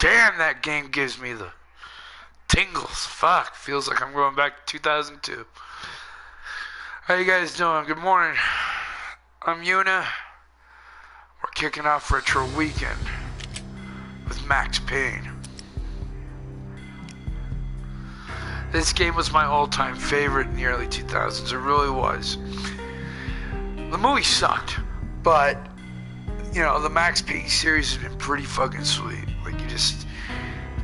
Damn, that game gives me the tingles. Fuck, feels like I'm going back to 2002. How you guys doing? Good morning. I'm Yuna. We're kicking off Retro Weekend with Max Payne. This game was my all-time favorite in the early 2000s. It really was. The movie sucked, but, you know, the Max Payne series has been pretty fucking sweet. Like, you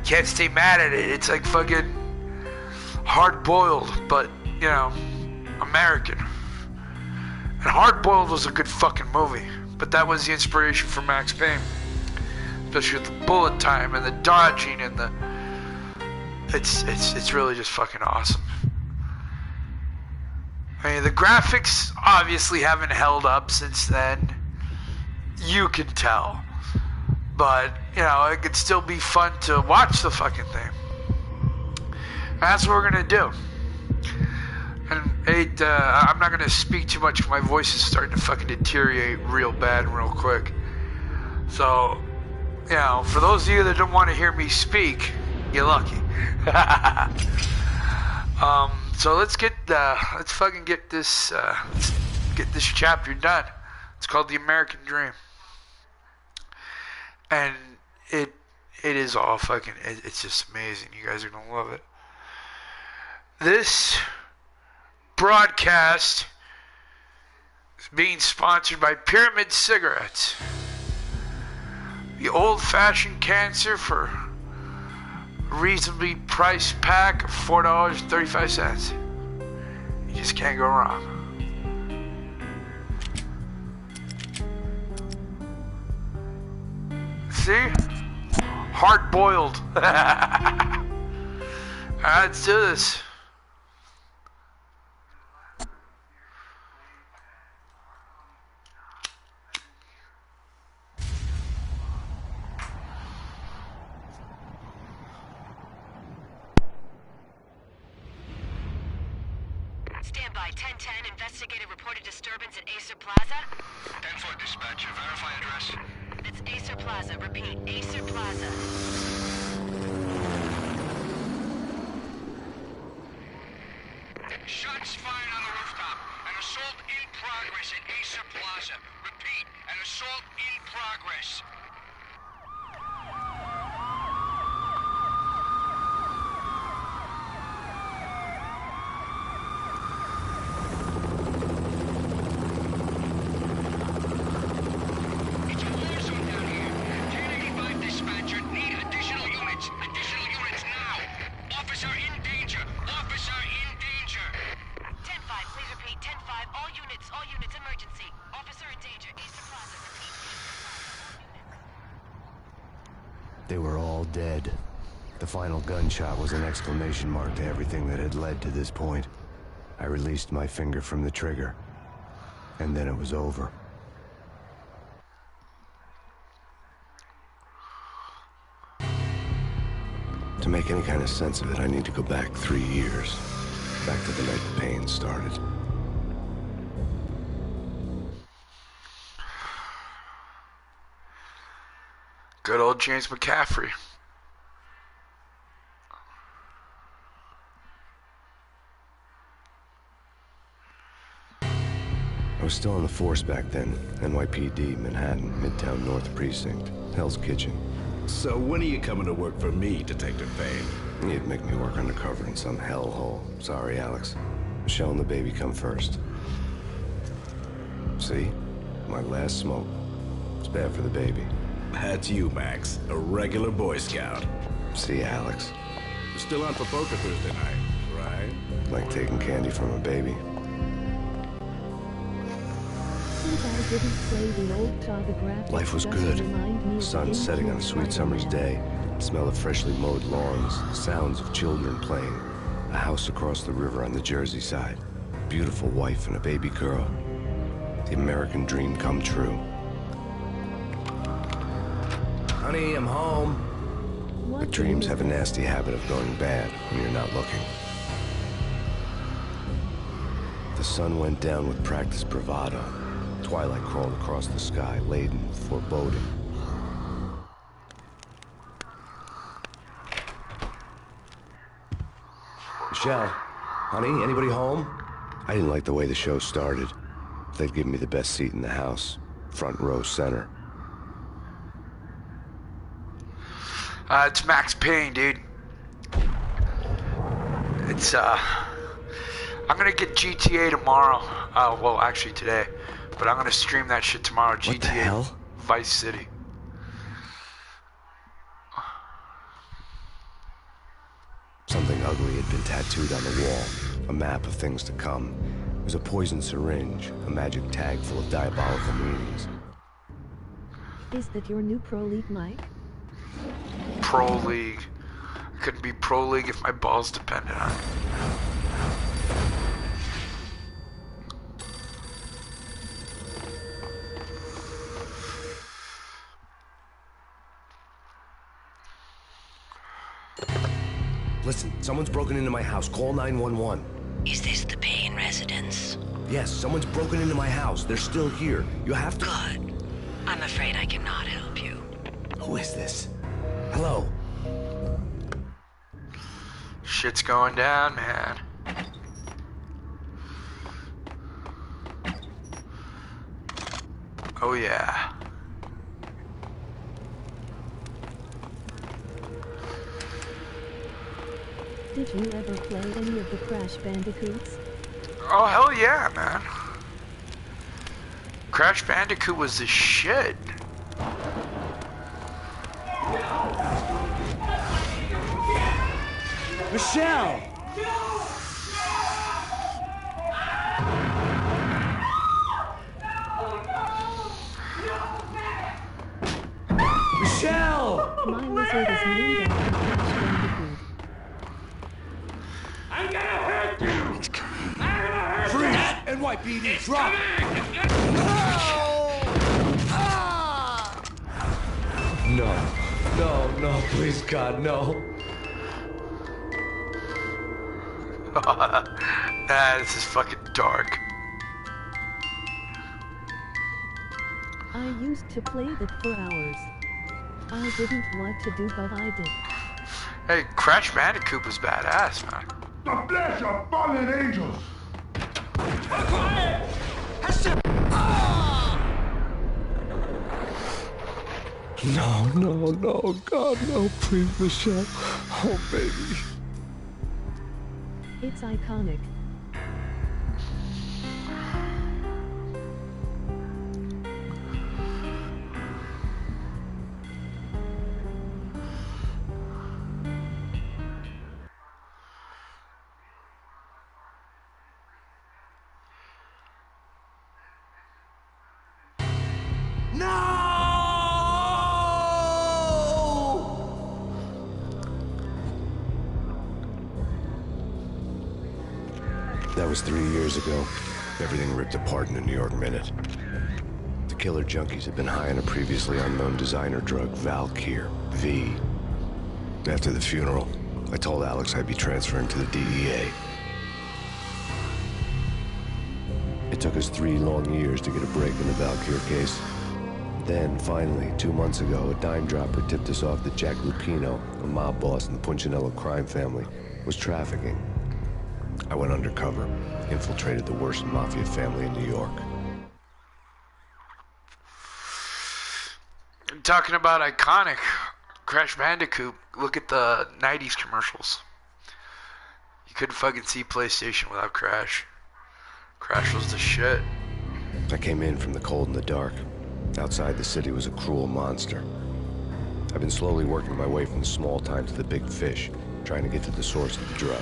can't stay mad at it. It's like fucking hard-boiled, but, you know, American. And Hard-Boiled was a good fucking movie, but that was the inspiration for Max Payne. Especially with the bullet time and the dodging and the... It's really just fucking awesome. I mean, the graphics obviously haven't held up since then. You can tell. But, you know, it could still be fun to watch the fucking thing. And that's what we're gonna do. And I'm not gonna speak too much. My voice is starting to fucking deteriorate real bad and real quick. So, you know, for those of you that don't want to hear me speak, you're lucky. So let's fucking get this chapter done. It's called The American Dream, and it is all fucking. It's just amazing. You guys are gonna love it. This broadcast is being sponsored by Pyramid Cigarettes. The old-fashioned cancer for reasonably priced pack of $4.35. You just can't go wrong. See? Hard-boiled. Alright, let's do this. Standby 1010, investigated reported disturbance at Acer Plaza. 10-4 dispatcher, verify address. That's Acer Plaza, repeat, Acer Plaza. Shots fired on the rooftop. An assault in progress at Acer Plaza. Repeat, an assault in progress. They were all dead. The final gunshot was an exclamation mark to everything that had led to this point. I released my finger from the trigger, and then it was over. To make any kind of sense of it, I need to go back 3 years. Back to the night the pain started. Good old James McCaffrey. I was still on the force back then. NYPD, Manhattan, Midtown North Precinct, Hell's Kitchen. So when are you coming to work for me, Detective Payne? You'd make me work undercover in some hellhole. Sorry, Alex. Michelle and the baby come first. See? My last smoke. It's bad for the baby. That's you, Max. A regular Boy Scout. See, Alex. Still on for poker Thursday night, right? Like taking candy from a baby. Life was good. Sun setting on a sweet summer's day. Smell of freshly mowed lawns. Sounds of children playing. A house across the river on the Jersey side. Beautiful wife and a baby girl. The American dream come true. Honey, I'm home. But dreams have a nasty habit of going bad when you're not looking. The sun went down with practiced bravado. Twilight crawled across the sky, laden with foreboding. Michelle, honey, anybody home? I didn't like the way the show started. They'd given me the best seat in the house, front row center. It's Max Payne, dude. It's, I'm gonna get GTA tomorrow. Well, actually today. But I'm gonna stream that shit tomorrow. What the hell? Vice City. Something ugly had been tattooed on the wall. A map of things to come. It was a poison syringe, a magic tag full of diabolical meanings. Is that your new Pro League mic? Pro League. I couldn't be Pro League if my balls depended on it. Listen, someone's broken into my house. Call 911. Is this the Payne residence? Yes, someone's broken into my house. They're still here. You have to... Good. I'm afraid I cannot help you. Who is this? Hello? Shit's going down, man. Oh yeah. Did you ever play any of the Crash Bandicoots? Oh hell yeah, man. Crash Bandicoot was the shit. Michelle! Michelle! My lizard is named after Crash Bandicoot. I'm gonna hurt you! I'm gonna hurt Freeze! And white BD, drop! No, please God, no. This is fucking dark. I used to play that for hours. I didn't want to do, but I did. Hey, Crash Bandicoot was badass, man. The flesh of fallen angels! No, God, no, please, Michelle. Oh, baby. It's iconic. That was 3 years ago. Everything ripped apart in the New York Minute. The killer junkies had been high on a previously unknown designer drug, Valkyr, V. After the funeral, I told Alex I'd be transferring to the DEA. It took us 3 long years to get a break in the Valkyr case. Then, finally, 2 months ago, a dime dropper tipped us off that Jack Lupino, a mob boss in the Punchinello crime family, was trafficking. I went undercover, infiltrated the worst mafia family in New York. Talking about iconic, Crash Bandicoot, look at the 90s commercials. You couldn't fucking see PlayStation without Crash. Crash was the shit. I came in from the cold and the dark. Outside the city was a cruel monster. I've been slowly working my way from the small time to the big fish, trying to get to the source of the drug.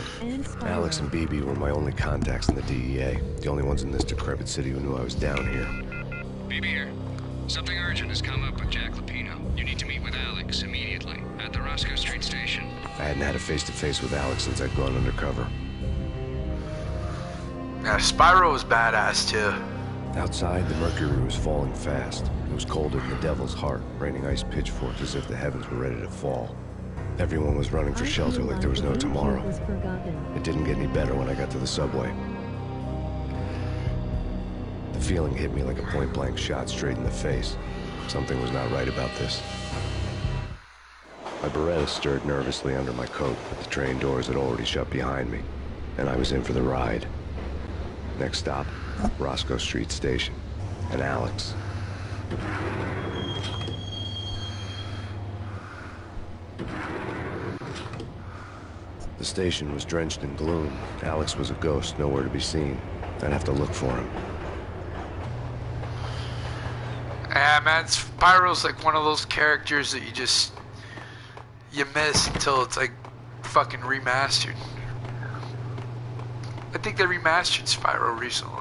Alex and BB were my only contacts in the DEA, the only ones in this decrepit city who knew I was down here. BB here. Something urgent has come up with Jack Lupino. You need to meet with Alex immediately at the Roscoe Street station. I hadn't had a face-to-face with Alex since I'd gone undercover. Yeah, Spyro was badass too. Outside, the mercury was falling fast. It was colder than the devil's heart, raining ice pitchforks as if the heavens were ready to fall. Everyone was running for shelter like there was no tomorrow. It didn't get any better when I got to the subway. The feeling hit me like a point-blank shot straight in the face. Something was not right about this. My Beretta stirred nervously under my coat, but the train doors had already shut behind me. and I was in for the ride. Next stop, Roscoe Street Station, and Alex. The station was drenched in gloom. Alex was a ghost, nowhere to be seen. I'd have to look for him. Yeah, man, Spyro's like one of those characters that you miss until it's like fucking remastered. I think they remastered Spyro recently.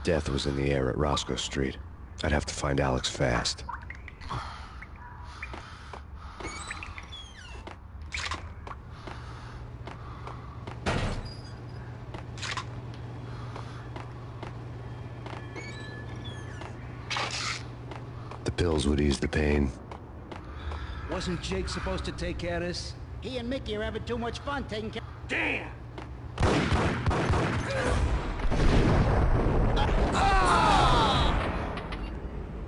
Death was in the air at Roscoe Street. I'd have to find Alex fast. The pills would ease the pain. Wasn't Jake supposed to take care of this? He and Mickey are having too much fun taking care. Damn!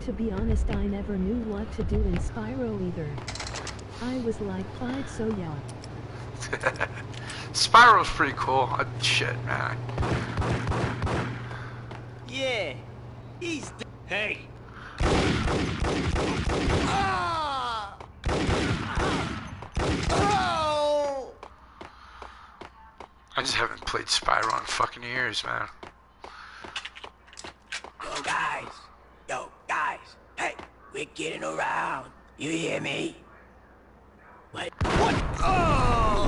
To be honest, I never knew what to do in Spyro either. I was like 5, so yeah. Spyro's pretty cool. Shit, man. Yeah, he's. Hey! Ah! Oh! I just haven't played Spyro in fucking years, man. Yo guys, hey, we're getting around. You hear me? What? Oh!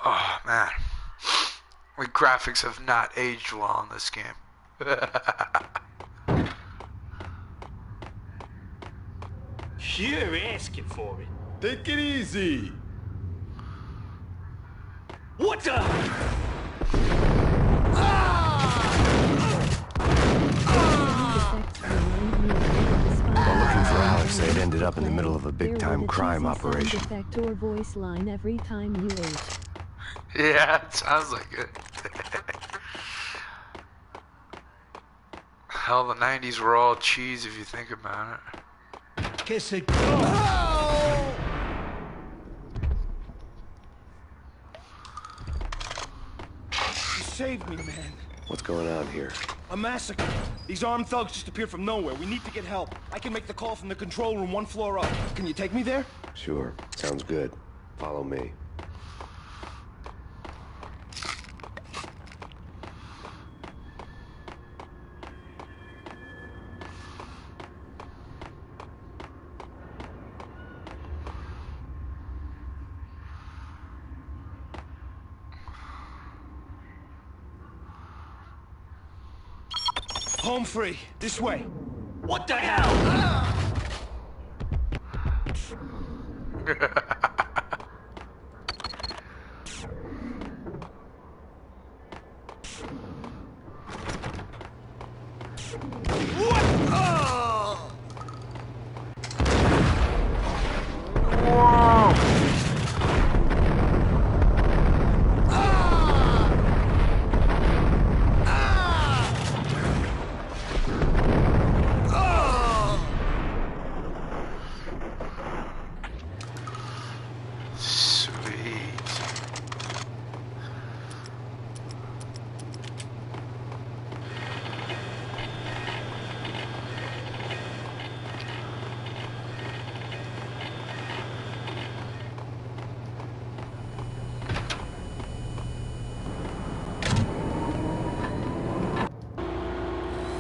Oh, man. The graphics have not aged well in this game. You're asking for it. Take it easy. What the? While looking for Alex, they'd ended up in the middle of a big-time crime operation. Effect or voice line every time you age. Yeah, it sounds like it. Hell, the 90s were all cheese if you think about it. Kiss it. Oh! You saved me, man. What's going on here? A massacre. These armed thugs just appeared from nowhere. We need to get help. I can make the call from the control room 1 floor up. Can you take me there? Sure, sounds good. Follow me. Home free. This way. What the hell? What? Oh!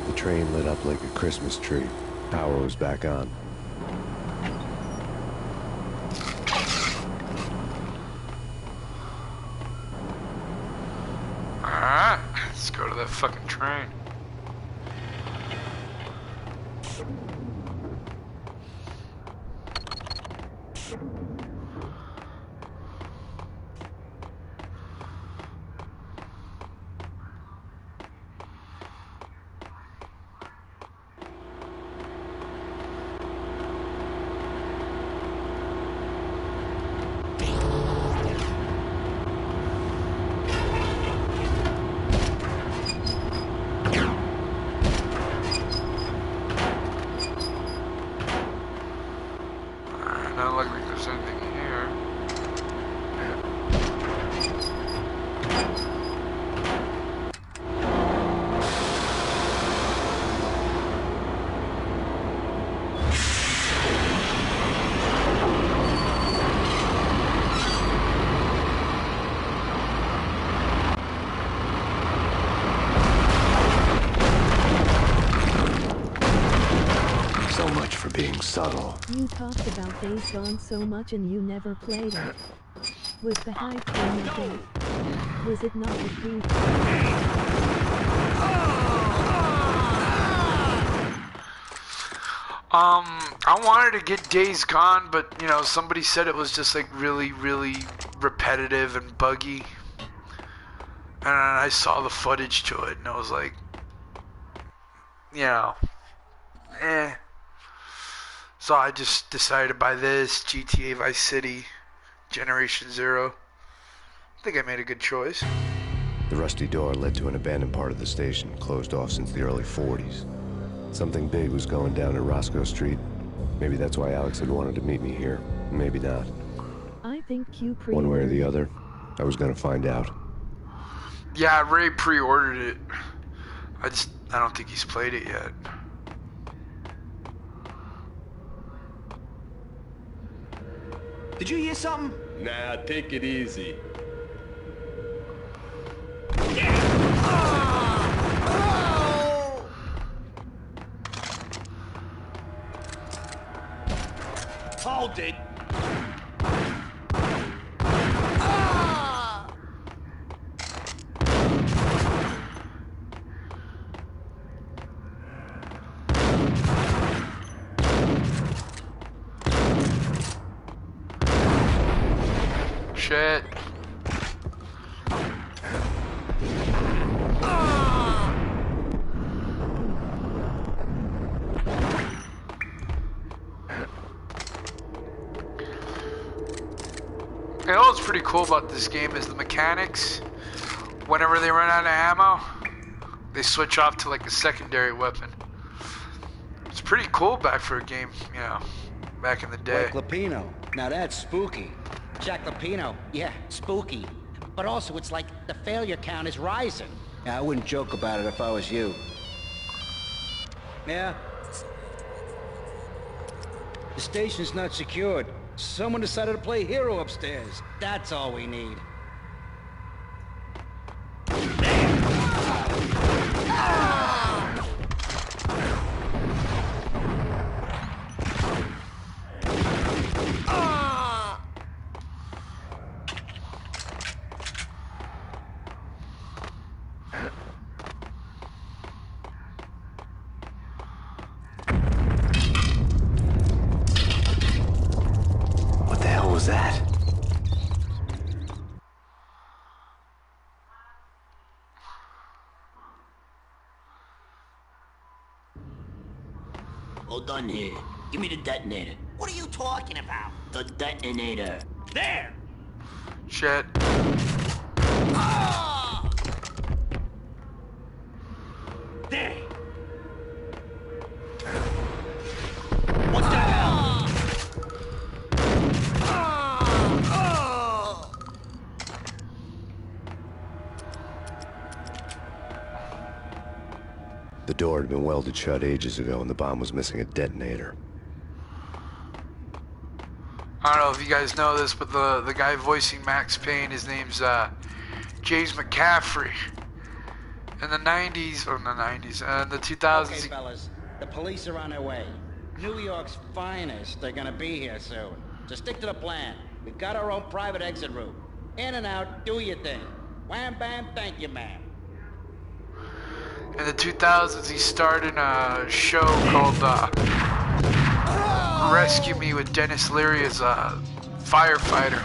The train lit up like a Christmas tree. Power was back on. Alright, let's go to that fucking train. there's anything here. Being subtle. You talked about Days Gone so much and you never played it. Was the hype in the game? Was it not the proof? I wanted to get Days Gone, but you know, somebody said it was just like really, really repetitive and buggy. And I saw the footage to it, and I was like, you know, eh. So I just decided to buy this GTA Vice City Generation Zero. I think I made a good choice. The rusty door led to an abandoned part of the station, closed off since the early 40s. Something big was going down at Roscoe Street. Maybe that's why Alex had wanted to meet me here. Maybe not. I think you one way or the other, I was gonna find out. Yeah, Ray pre-ordered it. I don't think he's played it yet. Did you hear something? Nah, take it easy. Hold it. Shit. You know what's pretty cool about this game is the mechanics. Whenever they run out of ammo, they switch off to like a secondary weapon. It's pretty cool back for a game, you know, back in the day. Like Lapino. Now that's spooky. Jack Lapino, yeah, spooky. But also, it's like the failure count is rising. Yeah, I wouldn't joke about it if I was you. Yeah? The station's not secured. Someone decided to play hero upstairs. That's all we need. What the hell was that? Hold on here. Give me the detonator. What are you talking about? The detonator. There! Shit. There! What the hell? The door had been welded shut ages ago and the bomb was missing a detonator. I don't know if you guys know this, but the guy voicing Max Payne, his name's James McCaffrey. In the 90s, or in the 90s, in the 2000s. Okay, fellas, the police are on their way. New York's finest, they're gonna be here soon. So stick to the plan. We've got our own private exit route. In and out, do your thing. Wham bam, thank you, ma'am. In the 2000s, he starred in a show called Rescue Me with Dennis Leary as a firefighter.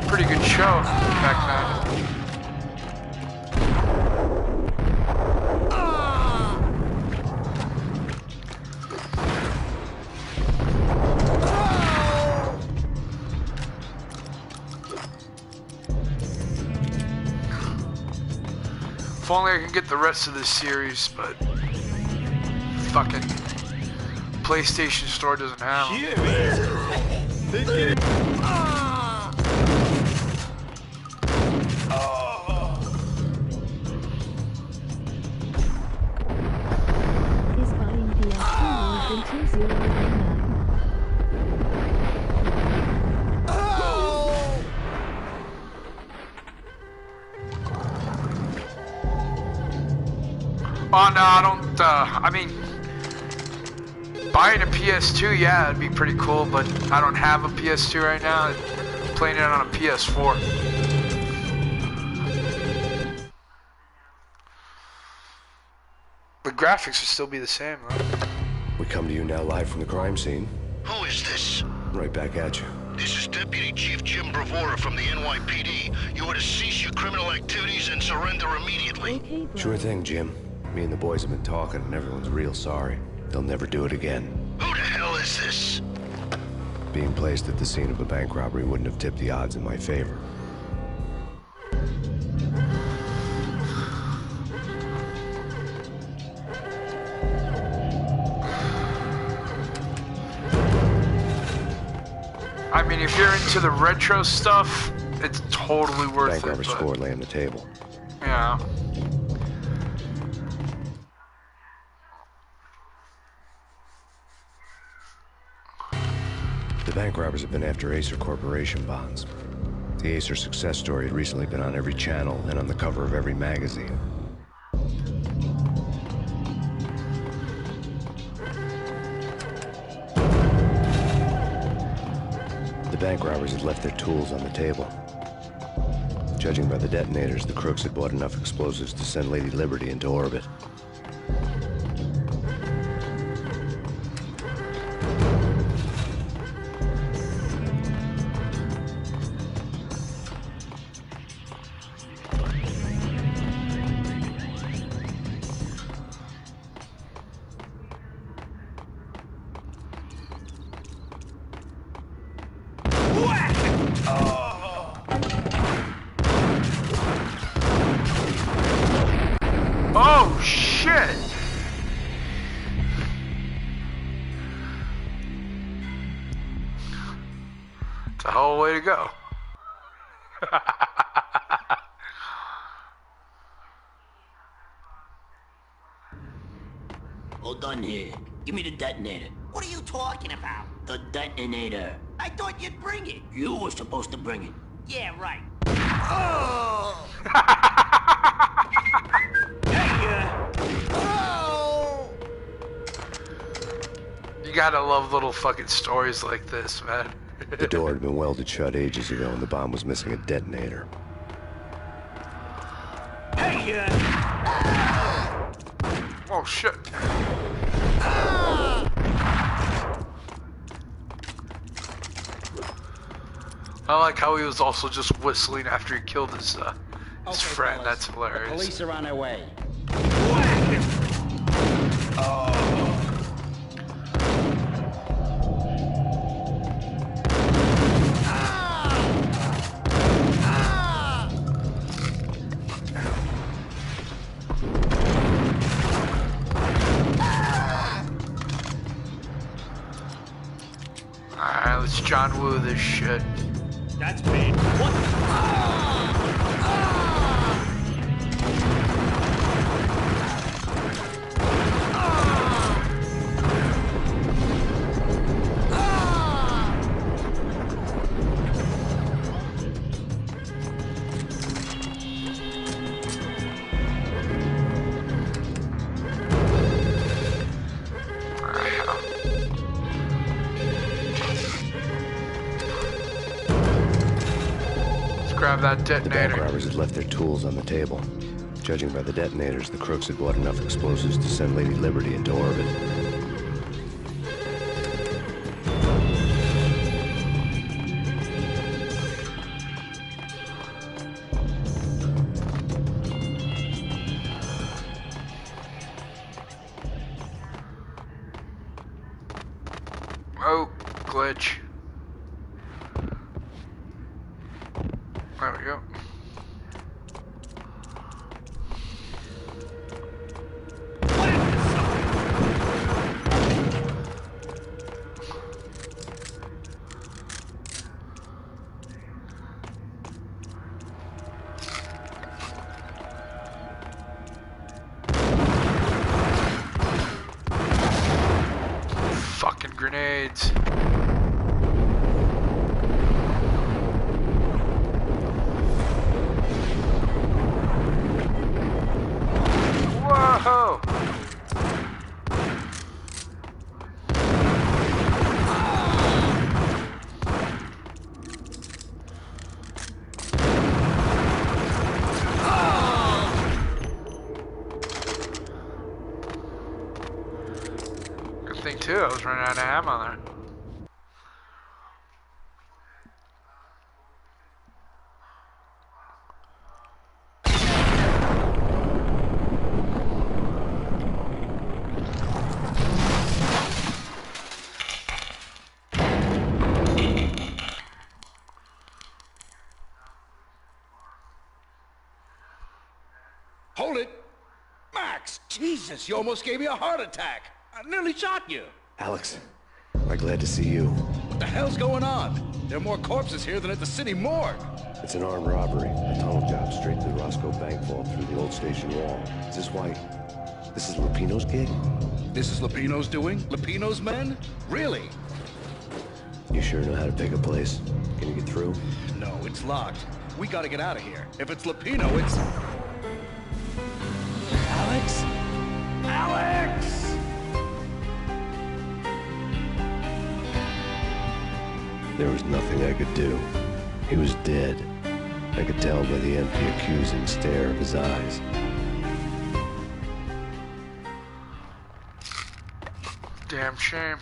Pretty good show back then. If only I can get the rest of this series, but fucking PlayStation Store doesn't have them. Is buying PS2 more than 2099? Oh no, I don't, I mean, buying a PS2, yeah, it'd be pretty cool, but I don't have a PS2 right now. I'm playing it on a PS4. The graphics would still be the same, though. We come to you now live from the crime scene. Who is this? Right back at you. This is Deputy Chief Jim Bravura from the NYPD. You are to cease your criminal activities and surrender immediately. Okay, bro. Sure thing, Jim. Me and the boys have been talking, and everyone's real sorry. They'll never do it again. Who the hell is this? Being placed at the scene of a bank robbery wouldn't have tipped the odds in my favor. I mean, if you're into the retro stuff, it's totally worth Bank it. robber But, score lay on the table. yeah. The bank robbers have been after Acer Corporation bonds. The Acer success story had recently been on every channel and on the cover of every magazine. The bank robbers had left their tools on the table. Judging by the detonators, the crooks had bought enough explosives to send Lady Liberty into orbit. Oh, shit! It's a hell of a way to go. Hold on here. Give me the detonator. What are you talking about? The detonator. I thought you'd bring it. You were supposed to bring it. Yeah, right. Oh! You gotta love little fucking stories like this, man. The door had been welded shut ages ago and the bomb was missing a detonator. Hey, Oh, shit. I like how he was also just whistling after he killed his friend. fellas. That's The hilarious. police are on their way. Alright, let's John Woo this shit. that's Payne. What? Grab that The bank detonator. robbers had left their tools on the table. Judging by the detonators, the crooks had bought enough explosives to send Lady Liberty into orbit. Oh, glitch. There we go. fucking grenades. Whoa! Good thing too, I was running out of ammo there. Hold it! Max! Jesus, you almost gave me a heart attack! I nearly shot you! Alex, I'm glad to see you. What the hell's going on? There are more corpses here than at the city morgue! It's an armed robbery. A tunnel job straight to the Roscoe Bank vault through the old station wall. Is this why... This is Lupino's gig? This is Lupino's doing? Lupino's men? Really? You sure know how to pick a place? Can you get through? No, it's locked. We gotta get out of here. If it's Lupino, it's... Alex? Alex! There was nothing I could do. He was dead. I could tell by the empty, accusing stare of his eyes. Damn shame.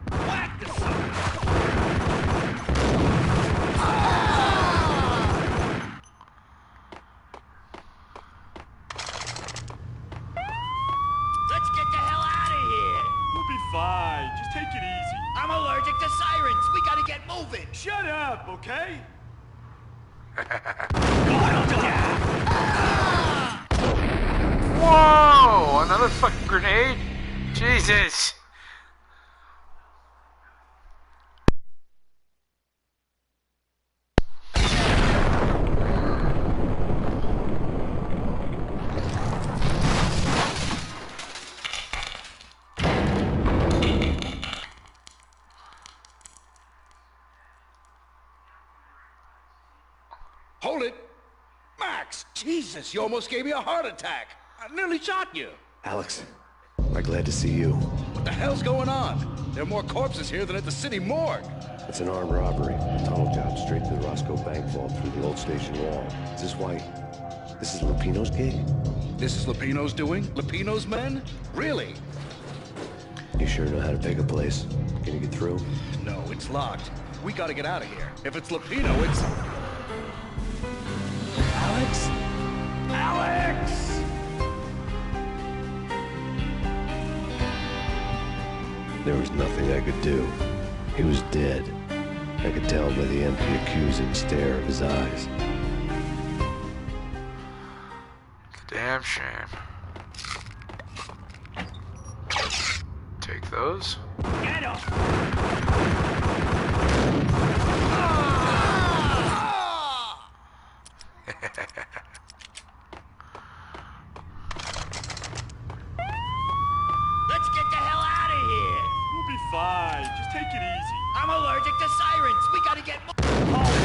Whack the son! Let's get the hell out of here. We'll be fine. Just take it easy. I'm allergic to sirens. We gotta get moving. Shut up, okay? Whoa! Another fucking grenade? Jesus! Hold it! Max! Jesus, you almost gave me a heart attack! I nearly shot you! Alex, I'm glad to see you. What the hell's going on? There are more corpses here than at the city morgue! It's an armed robbery. A tunnel job straight to the Roscoe Bank vault through the old station wall. Is this why... This is Lupino's gig? This is Lupino's doing? Lupino's men? Really? You sure know how to pick a place? Can you get through? No, it's locked. We gotta get out of here. If it's Lupino, it's... Alex? Alex! There was nothing I could do. He was dead. I could tell by the empty, accusing stare of his eyes. Damn shame. Take those. Get him. Let's get the hell out of here. We'll be fine. Just take it easy. I'm allergic to sirens. We gotta get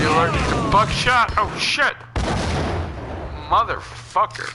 You allergic to buckshot? Oh shit! Motherfucker.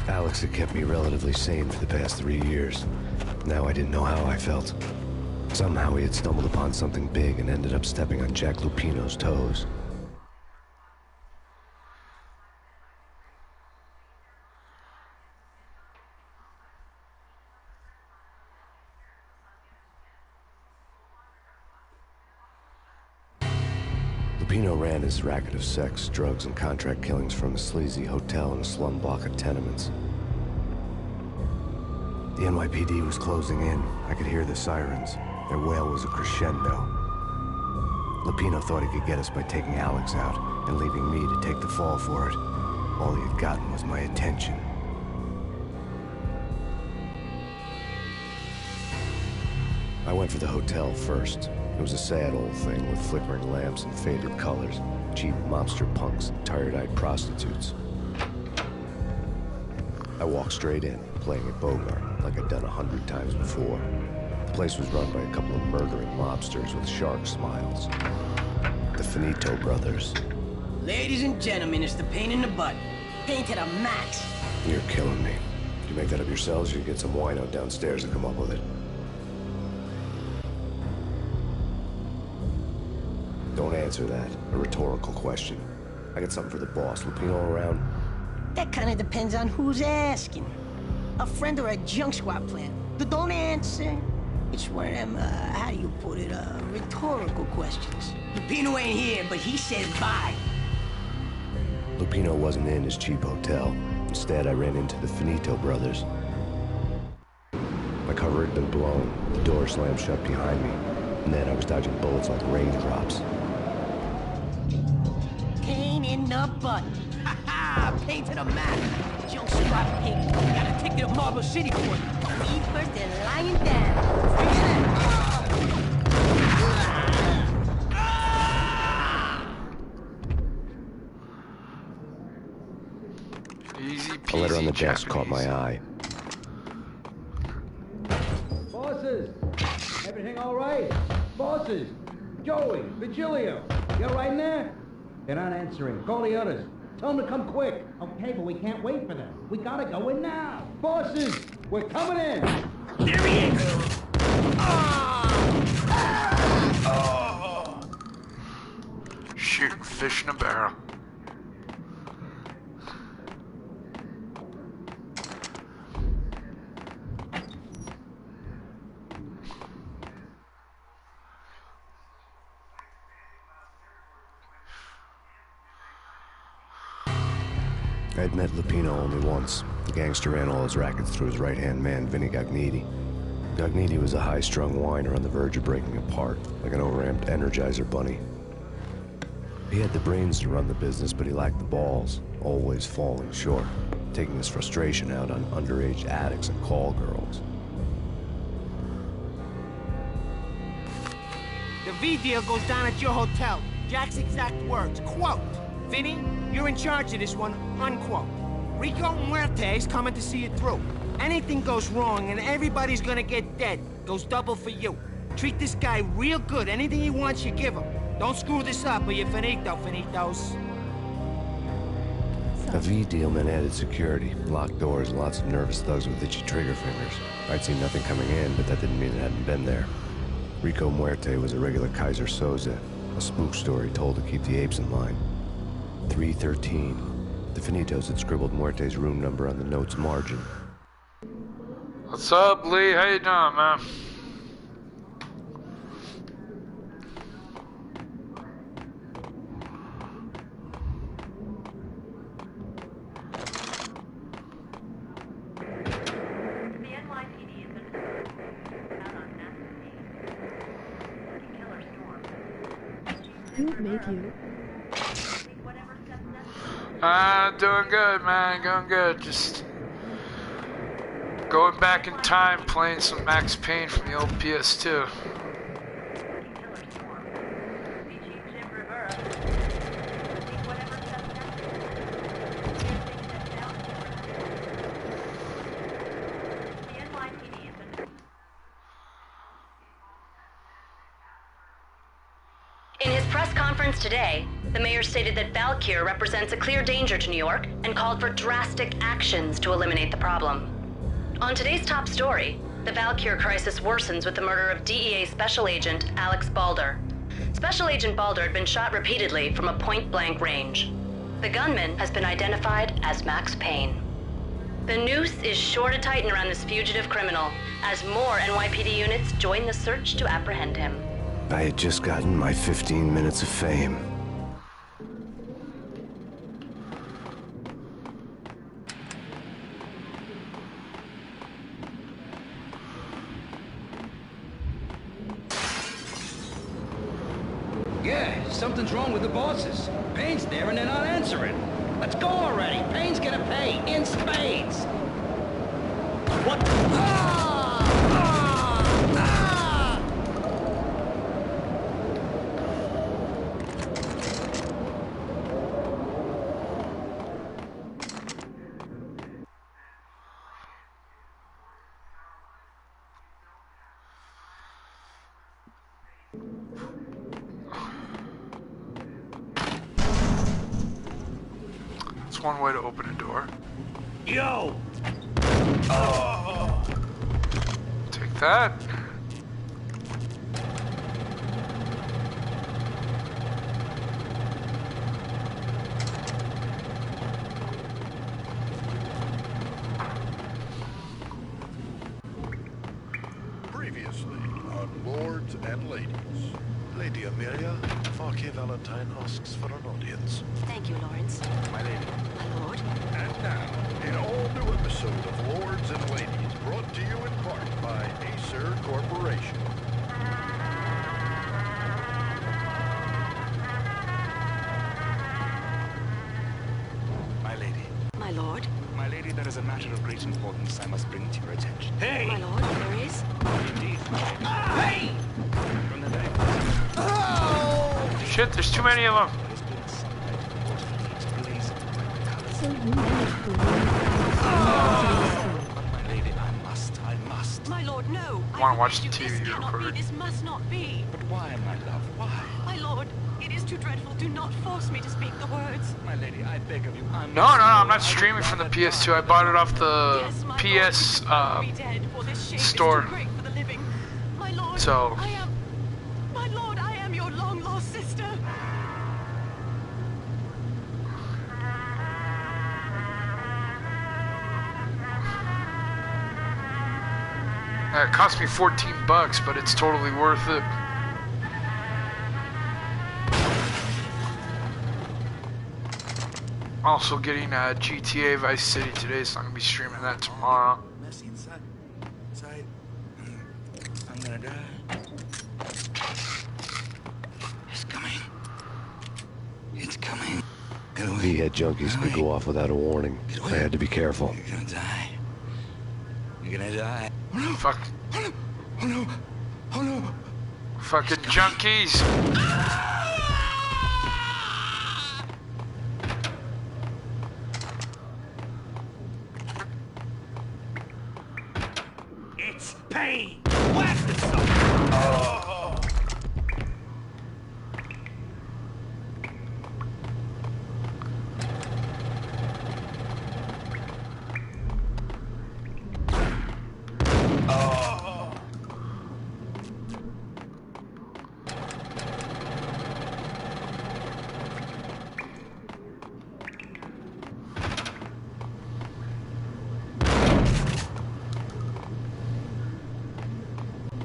Alex had kept me relatively sane for the past 3 years. Now I didn't know how I felt. Somehow he had stumbled upon something big and ended up stepping on Jack Lupino's toes. Lupino ran his racket of sex, drugs, and contract killings from a sleazy hotel in a slum block of tenements. The NYPD was closing in. I could hear the sirens. Their wail was a crescendo. Lupino thought he could get us by taking Alex out and leaving me to take the fall for it. All he had gotten was my attention. I went for the hotel first. It was a sad old thing with flickering lamps and faded colors, cheap mobster punks and tired-eyed prostitutes. I walked straight in, playing at Bogart, like I'd done 100 times before. The place was run by a couple of murdering mobsters with shark smiles. The Finito brothers. Ladies and gentlemen, it's the Payne in the butt. Payne to the max. You're killing me. Did you make that up yourselves, or you get some wino downstairs to come up with it? Don't answer that. A rhetorical question. I got something for the boss. Lupino around? That kind of depends on who's asking. A friend or a junk squad plan. Don't answer. It's one of them, how do you put it, rhetorical questions. Lupino ain't here, but he said bye. Lupino wasn't in his cheap hotel. Instead, I ran into the Finito brothers. My cover had been blown. The door slammed shut behind me. And then I was dodging bullets like raindrops. Payne in the butt. Ha ha! Payne to the max. Junk squad pig. Got a ticket to Marble City for it. Me first and lying down. Easy peasy. A letter on the desk Japanese. caught my eye. Bosses! Everything all right? Bosses! Joey, Virgilio, you all right in there? They're not answering. Call the others. Tell them to come quick. Okay, but we can't wait for them. We gotta go in now. Bosses, we're coming in. There he is! Shooting fish in a barrel. I'd met Lupino only once. The gangster ran all his rackets through his right-hand man, Vinny Gagniti. Gagniti was a high-strung whiner on the verge of breaking apart, like an overamped Energizer bunny. He had the brains to run the business, but he lacked the balls, always falling short, taking his frustration out on underage addicts and call girls. The V deal goes down at your hotel. Jack's exact words, quote, "Vinny, you're in charge of this one," unquote. Rico Muerte's coming to see it through. Anything goes wrong and everybody's gonna get dead. Goes double for you. Treat this guy real good. Anything he wants, you give him. Don't screw this up or you're finito, finitos. A V deal meant added security, locked doors, and lots of nervous thugs with itchy trigger fingers. I'd seen nothing coming in, but that didn't mean it hadn't been there. Rico Muerte was a regular Kaiser Soze, a spook story told to keep the apes in line. 313. The Finitos had scribbled Muerte's room number on the note's margin. What's up, Lee? How you doing, man? Who'd make you? Doing good, man. Going good. Just going back in time, playing some Max Payne from the old PS2. In his press conference today, the mayor stated that Valkyr represents a clear danger to New York and called for drastic actions to eliminate the problem. On today's top story, the Valkyr crisis worsens with the murder of DEA Special Agent Alex Balder. Special Agent Balder had been shot repeatedly from a point-blank range. The gunman has been identified as Max Payne. The noose is sure to tighten around this fugitive criminal as more NYPD units join the search to apprehend him. I had just gotten my 15 minutes of fame. Something's wrong with the bosses. Payne's there and they're not answering. Let's go already. Payne's gonna pay in spades. What? That's one way to open a door. Yo! Take that. Previously on Lords and Ladies. Lady Amelia, Farkey Valentine asks for an audience. Thank you, Lawrence. My lady. My lord. And now, an all-new episode of Lords and Ladies, brought to you in part by Acer Corporation. My lady. My lord. My lady, there is a matter of great importance I must bring to your attention. Hey! My lord, there is. Indeed, my lady. Hey! From the day Shit, there's too many of them. there has been sunlight and water leaves blazing like the colors. So you managed to But my lady, I must. My lord, no. I want to watch the forbid you. TV This cannot recorded. be. This must not be. But why, my love, why? My lord, it is too dreadful. Do not force me to speak the words. My lady, I beg of you, I No, I'm not streaming from the PS2. I bought it off the Yes, my PS lord, be dead, for this shame store. is too great for the living. My lord, So- My lord, I am your long-lost sister. It cost me $14, but it's totally worth it. Also getting GTA Vice City today, so I'm gonna be streaming that tomorrow. Messy inside. Inside. I'm gonna die. It's coming. It's coming. Get away. V-head junkies could go off without a warning. I had to be careful. You're gonna die. You're gonna die. Oh no! Fuck. Oh no! Oh no! Oh no! Fucking junkies. It's Payne! Whack the sucker! Oh.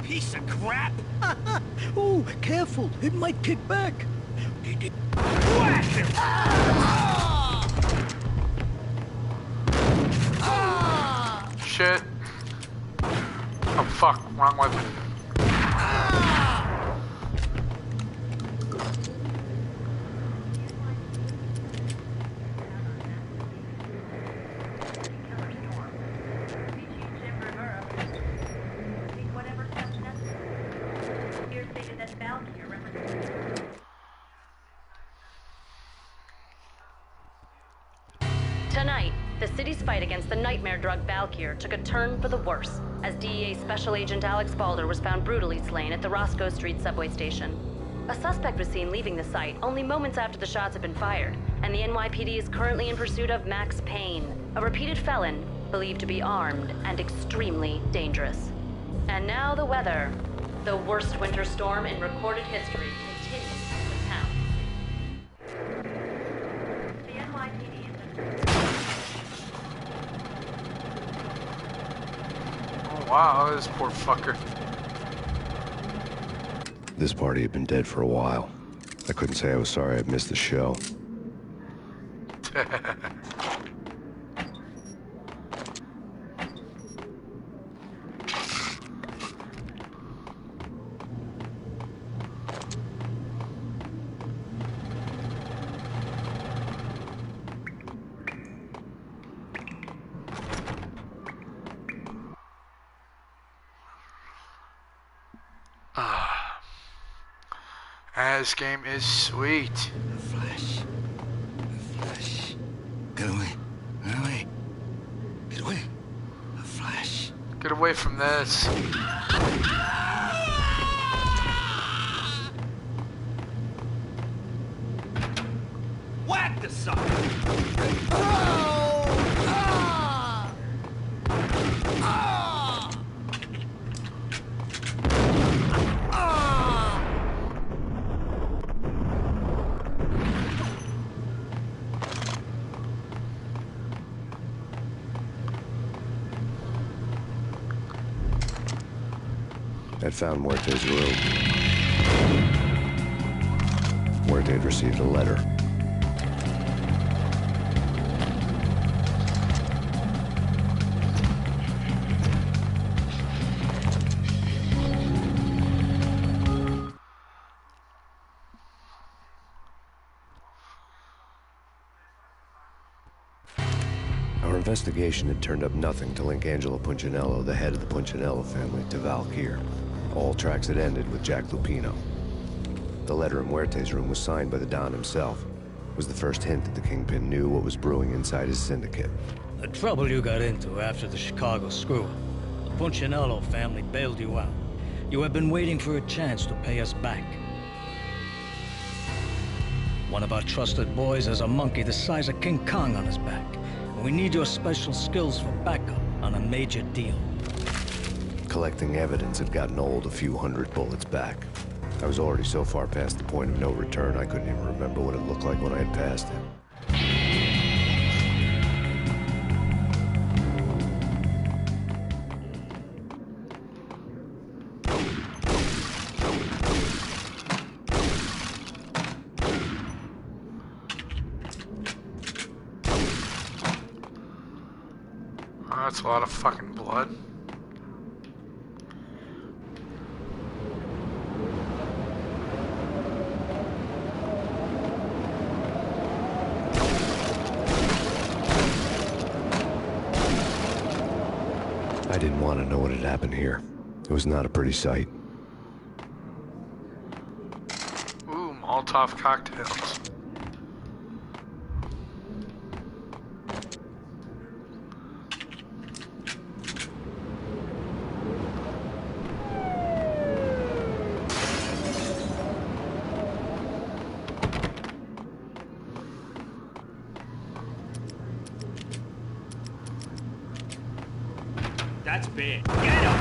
Piece of crap! Oh, careful. It might kick back. Whack him! Shit. Oh fuck, wrong weapon. Tonight, the city's fight against the nightmare drug Valkyr took a turn for the worse, as DEA Special Agent Alex Balder was found brutally slain at the Roscoe Street subway station. A suspect was seen leaving the site only moments after the shots had been fired, and the NYPD is currently in pursuit of Max Payne, a repeated felon believed to be armed and extremely dangerous. And now the weather. The worst winter storm in recorded history continues to town. The NYPD is Oh wow, this poor fucker. This party had been dead for a while. I couldn't say I was sorry I'd missed the show. Yeah, this game is sweet. The Flash. The Flash. Get away. Get away. Get away. The Flash. Get away from this. Whack the sucker! I'd found Muerte's room. Muerte had received a letter. Our investigation had turned up nothing to link Angelo Punchinello, the head of the Punchinello family, to Valkyr. All tracks had ended with Jack Lupino. The letter in Muerte's room was signed by the Don himself. It was the first hint that the Kingpin knew what was brewing inside his syndicate. The trouble you got into after the Chicago screw-up. The Punchinello family bailed you out. You have been waiting for a chance to pay us back. One of our trusted boys has a monkey the size of King Kong on his back. And we need your special skills for backup on a major deal. Collecting evidence had gotten old a few hundred bullets back. I was already so far past the point of no return, I couldn't even remember what it looked like when I had passed it. Oh, that's a lot of fucking blood. I didn't want to know what had happened here. It was not a pretty sight. Ooh, Molotov cocktails. That's bad. Get him!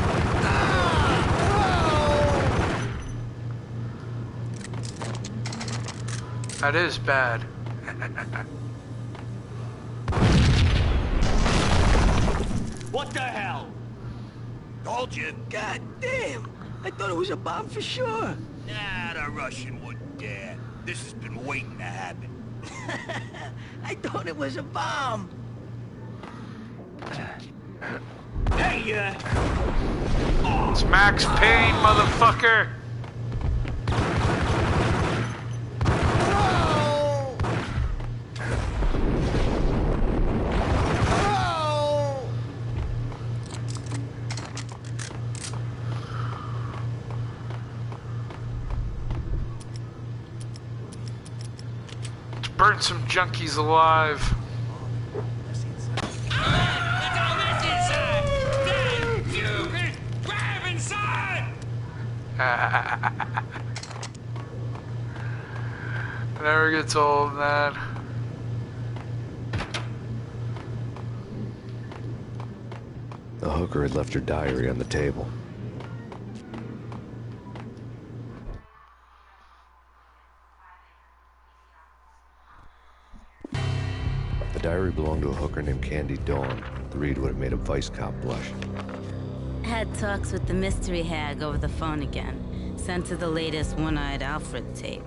That is bad. What the hell? Told you. God damn! I thought it was a bomb for sure. Nah, the Russian wouldn't dare. This has been waiting to happen. I thought it was a bomb. Hey, It's Max Payne, motherfucker! Let's burn some junkies alive. Never gets old, man. The hooker had left her diary on the table. The diary belonged to a hooker named Candy Dawn. The read would have made a vice cop blush. Had talks with the mystery hag over the phone again. Sent her the latest One-Eyed Alfred tape.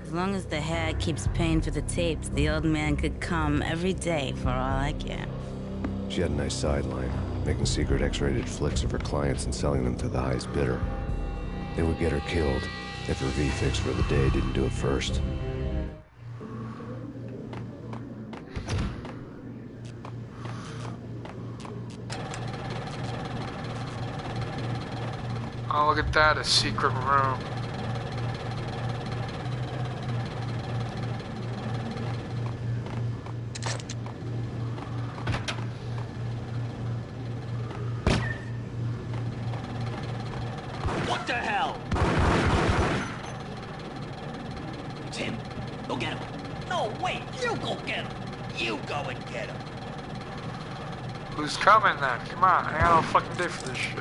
As long as the hag keeps paying for the tapes, the old man could come every day for all I care. She had a nice sideline, making secret X-rated flicks of her clients and selling them to the highest bidder. They would get her killed if her V-fix for the day didn't do it first. Oh, look at that, a secret room. What the hell? It's him. Go get him. No, wait, you go get him. You go and get him. Who's coming then? Come on, I got no fucking day for this shit.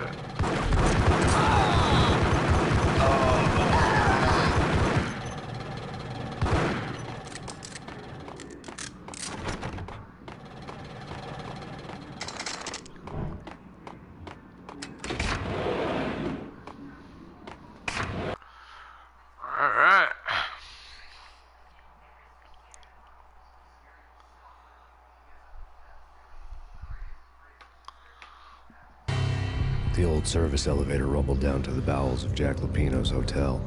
Alright. The old service elevator rumbled down to the bowels of Jack Lupino's hotel.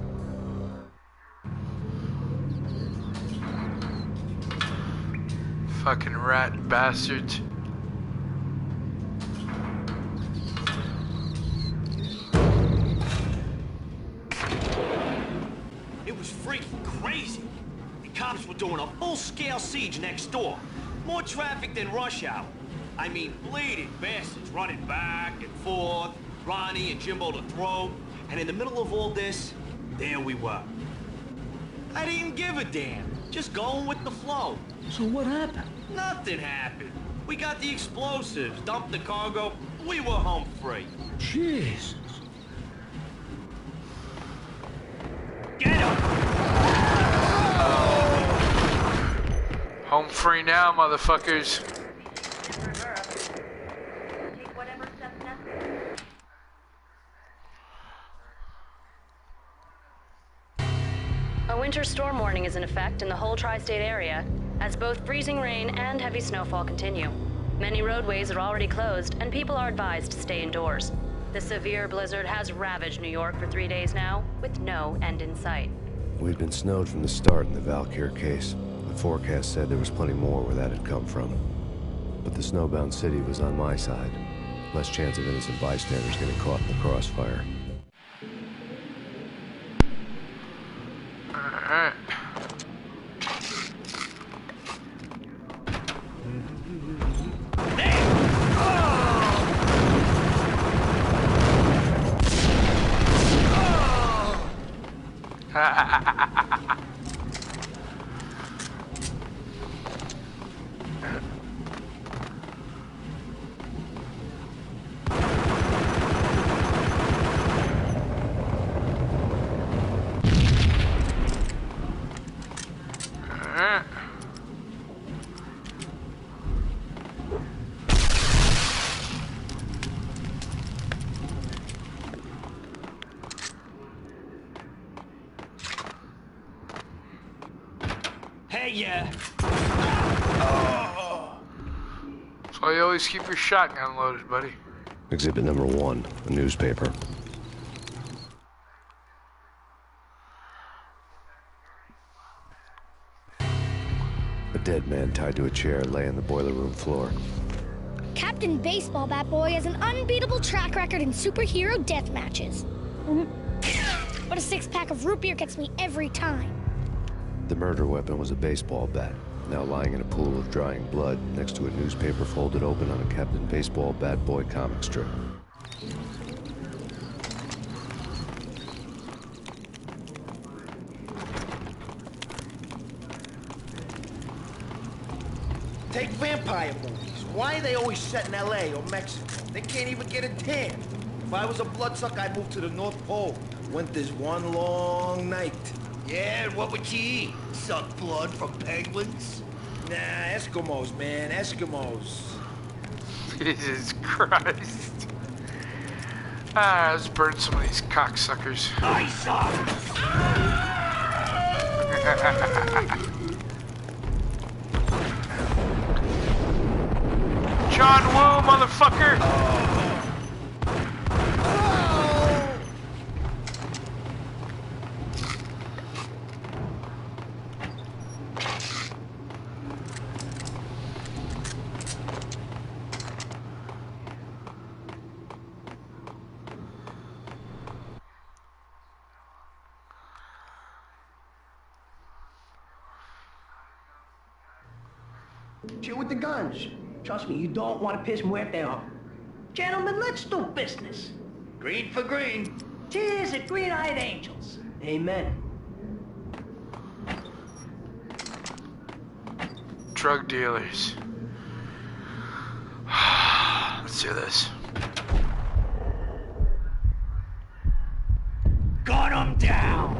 Fucking rat bastards. It was freaking crazy. The cops were doing a full-scale siege next door. More traffic than rush hour. I mean, bleeding bastards running back and forth, Ronnie and Jimbo to throw. And in the middle of all this, there we were. I didn't give a damn. Just going with the flow. So what happened? Nothing happened. We got the explosives, dumped the cargo, we were home free. Jesus. Get him! Home free now, motherfuckers. A winter storm warning is in effect in the whole tri-state area, as both freezing rain and heavy snowfall continue. Many roadways are already closed, and people are advised to stay indoors. The severe blizzard has ravaged New York for 3 days now, with no end in sight. We'd been snowed from the start in the Valkyr case. The forecast said there was plenty more where that had come from. But the snowbound city was on my side. Less chance of innocent bystanders getting caught in the crossfire. Alright. Hey, yeah. So you always keep your shotgun loaded, buddy. Exhibit number 1, a newspaper. A dead man tied to a chair lay on the boiler room floor. Captain Baseball Bat Boy has an unbeatable track record in superhero death matches. But a 6-pack of root beer gets me every time. The murder weapon was a baseball bat, now lying in a pool of drying blood next to a newspaper folded open on a Captain Baseball Bat Boy comic strip. Take vampire movies. Why are they always set in L.A. or Mexico? They can't even get a tan. If I was a bloodsucker, I'd move to the North Pole. Winter's one long night. Yeah, and what would you eat? Suck blood from penguins? Nah, Eskimos, man, Eskimos. Jesus Christ. Let's burn some of these cocksuckers. Ice John Woo, motherfucker! Chill with the guns. Trust me, you don't want to piss Muerte off. Gentlemen, let's do business. Green for green. Tears of green-eyed angels. Amen. Drug dealers. Let's do this. Gun 'em down!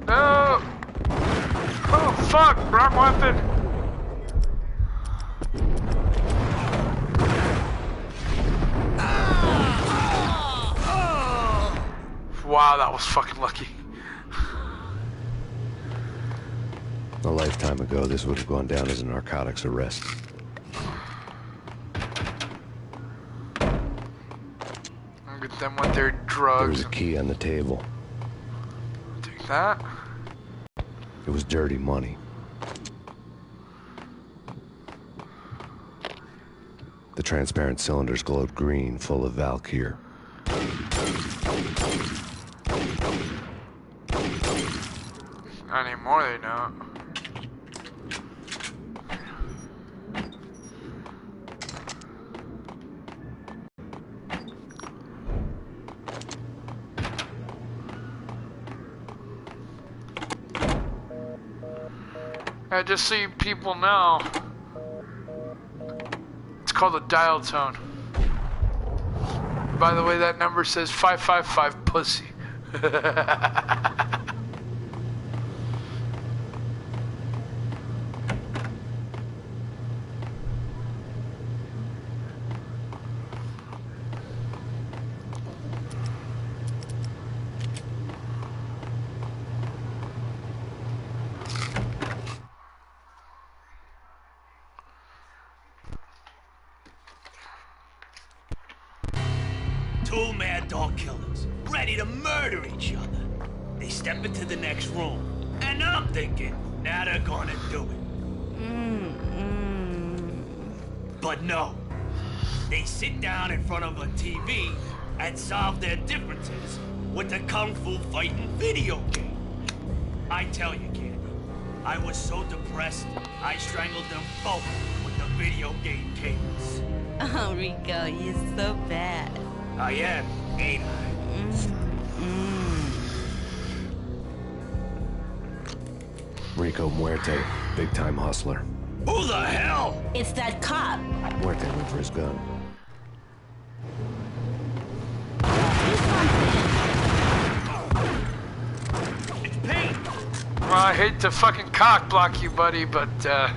No! Oh, fuck! Wrong weapon! Wow, that was fucking lucky. A lifetime ago, this would have gone down as a narcotics arrest. Look at them with their drugs. There was a key on the table. Take that. It was dirty money. The transparent cylinders glowed green, full of Valkyr. Not anymore, they don't. Just so you people know, it's called a dial tone. By the way, that number says 555 pussy. Two mad dog killers, ready to murder each other. They step into the next room, and I'm thinking, now they're gonna do it. But no. They sit down in front of a TV and solve their differences with a kung fu fighting video game. I tell you, Candy, I was so depressed, I strangled them both with the video game cables. Oh, Rico, you're so bad. I am, ain't I? Rico Muerte, big-time hustler. Who the hell? It's that cop. Muerte went for his gun. It's Payne. Well, I hate to fucking cock block you, buddy, but the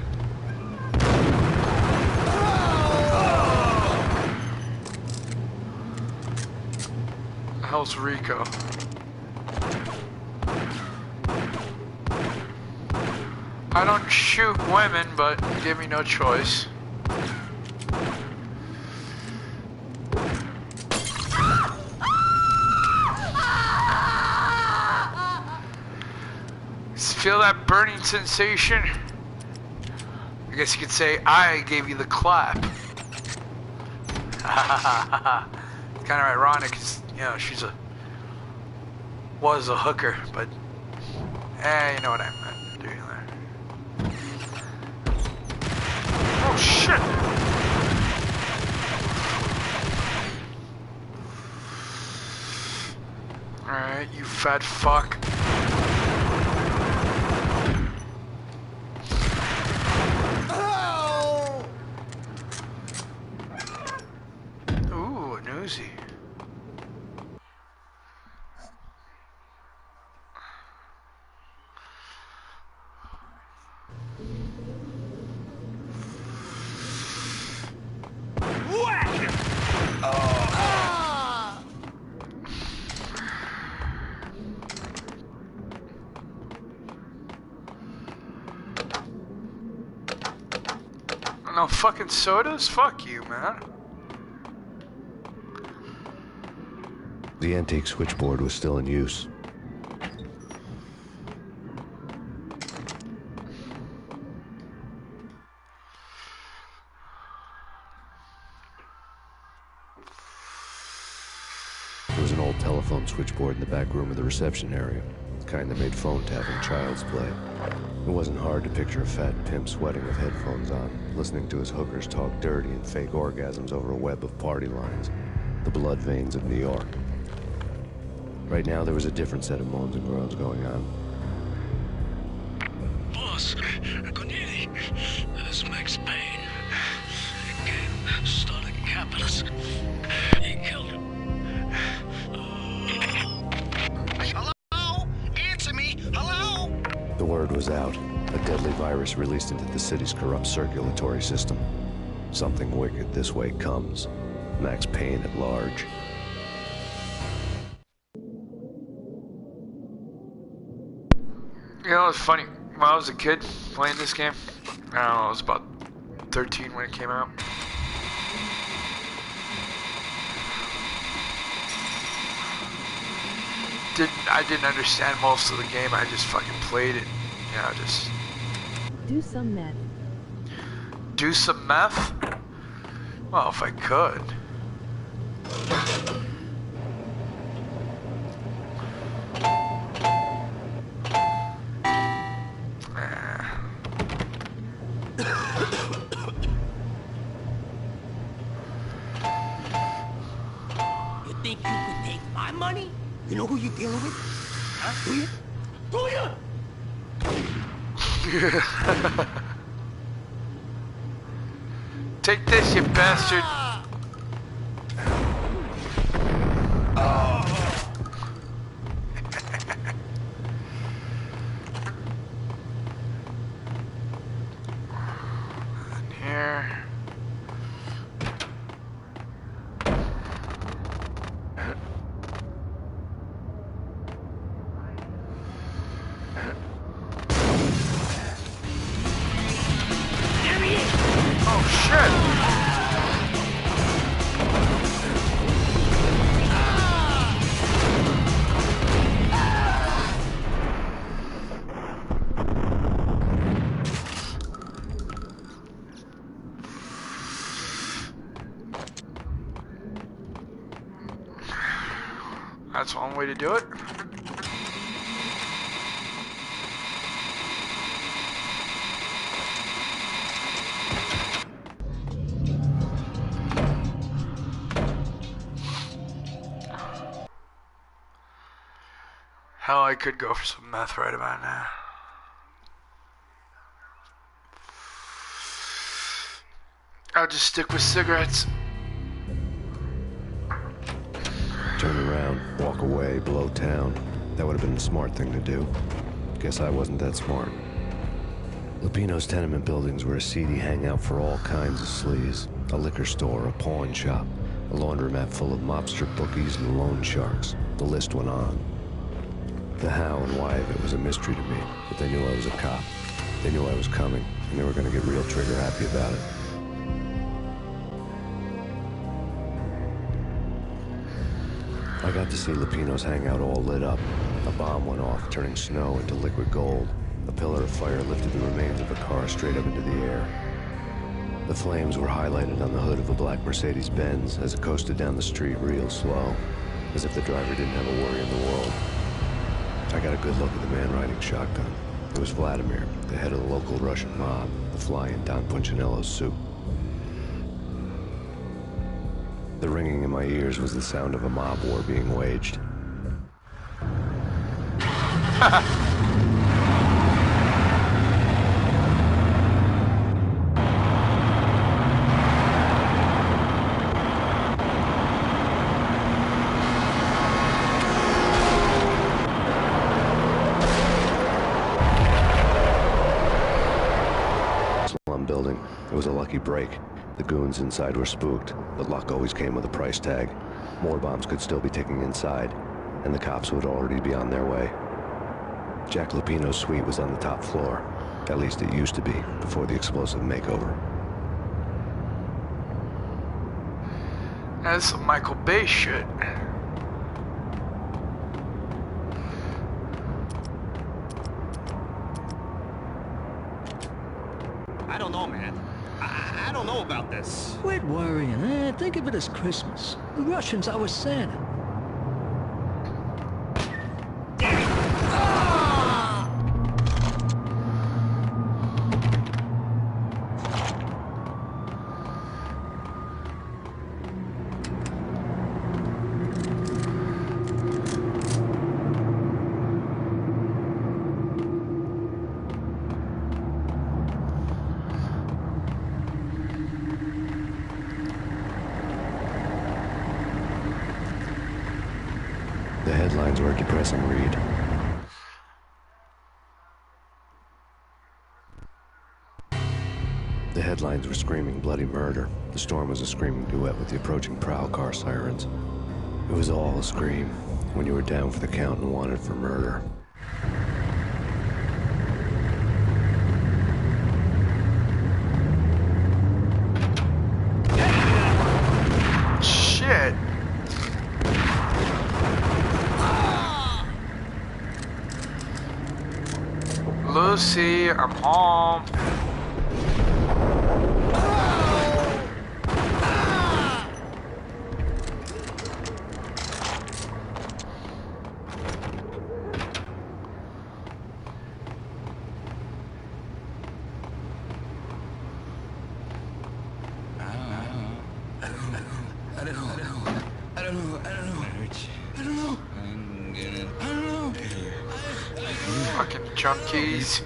hell's Rico? I don't shoot women, but give me no choice. Feel that burning sensation? I guess you could say I gave you the clap. It's kind of ironic, 'cause, you know, was a hooker, but you know what I meant doing there. Oh shit! All right, you fat fuck. Ooh, a newsie. No fucking sodas? Fuck you, man. The antique switchboard was still in use. There was an old telephone switchboard in the back room of the reception area. kind that made phone tapping child's play. It wasn't hard to picture a fat pimp sweating with headphones on, listening to his hookers talk dirty and fake orgasms over a web of party lines. The blood veins of New York. Right now, there was a different set of moans and groans going on. Boss, Cornelia, this is Max Payne. He came, started capitalist. He killed him. Hello? Answer me! Hello? The word was out. A deadly virus released into the city's corrupt circulatory system. Something wicked this way comes. Max Payne at large. You know, it's funny. When I was a kid playing this game, I don't know, I was about 13 when it came out. I didn't understand most of the game. I just fucking played it. You know, just Do some meth. do some meth. Well, if I could. You think you could take my money? You know who you're dealing with? Huh? Do you? Do you? Take this, you bastard. And here. Oh shit! That's one way to do it. Hell, I could go for some meth right about now. I'll just stick with cigarettes. Turn around, walk away, blow town. That would have been the smart thing to do. Guess I wasn't that smart. Lupino's tenement buildings were a seedy hangout for all kinds of sleaze. A liquor store, a pawn shop, a laundromat full of mobster bookies and loan sharks. The list went on. The how and why of it was a mystery to me, but they knew I was a cop. They knew I was coming, and they were going to get real trigger happy about it. I got to see Lupino's hangout all lit up. A bomb went off, turning snow into liquid gold. A pillar of fire lifted the remains of a car straight up into the air. The flames were highlighted on the hood of a black Mercedes-Benz as it coasted down the street real slow, as if the driver didn't have a worry in the world. I got a good look at the man riding shotgun. It was Vladimir, the head of the local Russian mob, the fly in Don Punchinello's soup. The ringing in my ears was the sound of a mob war being waged. Building. It was a lucky break. The goons inside were spooked, but luck always came with a price tag. More bombs could still be ticking inside, and the cops would already be on their way. Jack Lupino's suite was on the top floor. At least it used to be, before the explosive makeover. That's some Michael Bay shit. I don't know, man. I don't know about this. Quit worrying, eh? Think of it as Christmas. The Russians are with Santa. headlines were a depressing read. The headlines were screaming bloody murder. The storm was a screaming duet with the approaching prowl car sirens. It was all a scream when you were down for the count and wanted for murder. Shit. Lucy, I'm home. Fucking junkies.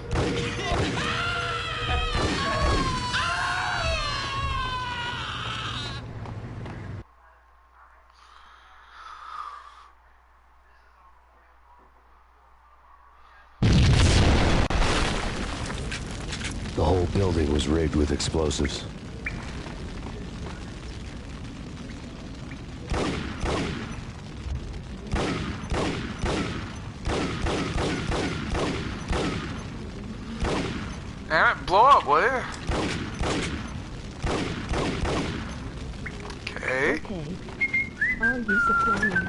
The whole building was rigged with explosives. Damn it, blow up, will you? Okay. Okay. I'll use the playin.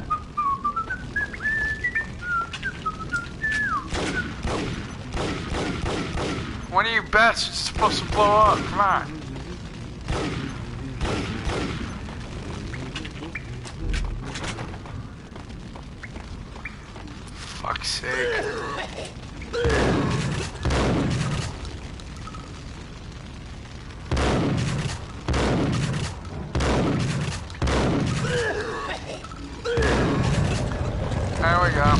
One of you bets is supposed to blow up. Come on. Fuck's sake. There we go.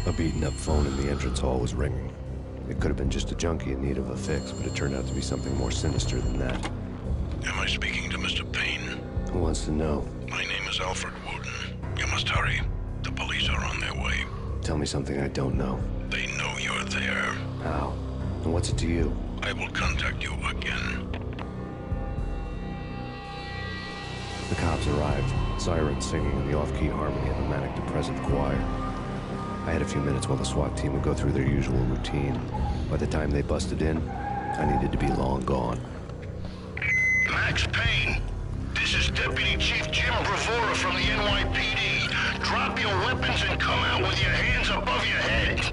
A beaten-up phone in the entrance hall was ringing. It could have been just a junkie in need of a fix, but it turned out to be something more sinister than that. Am I speaking to Mr. Payne? Who wants to know? My name is Alfred Woden. You must hurry. The police are on their way. Tell me something I don't know. They know you're there. How? And what's it to you? I will contact you again. The cops arrived, sirens singing in the off-key harmony of a manic-depressive choir. I had a few minutes while the SWAT team would go through their usual routine. By the time they busted in, I needed to be long gone. Max Payne, this is Deputy Chief Jim Bravura from the NYPD. Drop your weapons and come out with your hands above your head.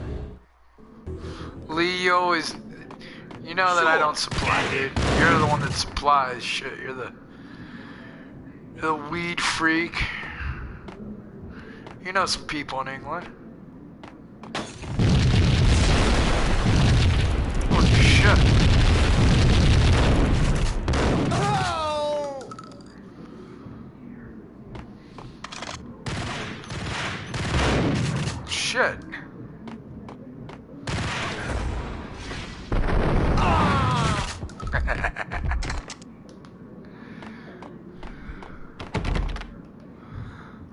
Leo is... You know that I don't supply, dude. You're the one that supplies shit. You're the weed freak. You know some people in England. Holy shit. Shit.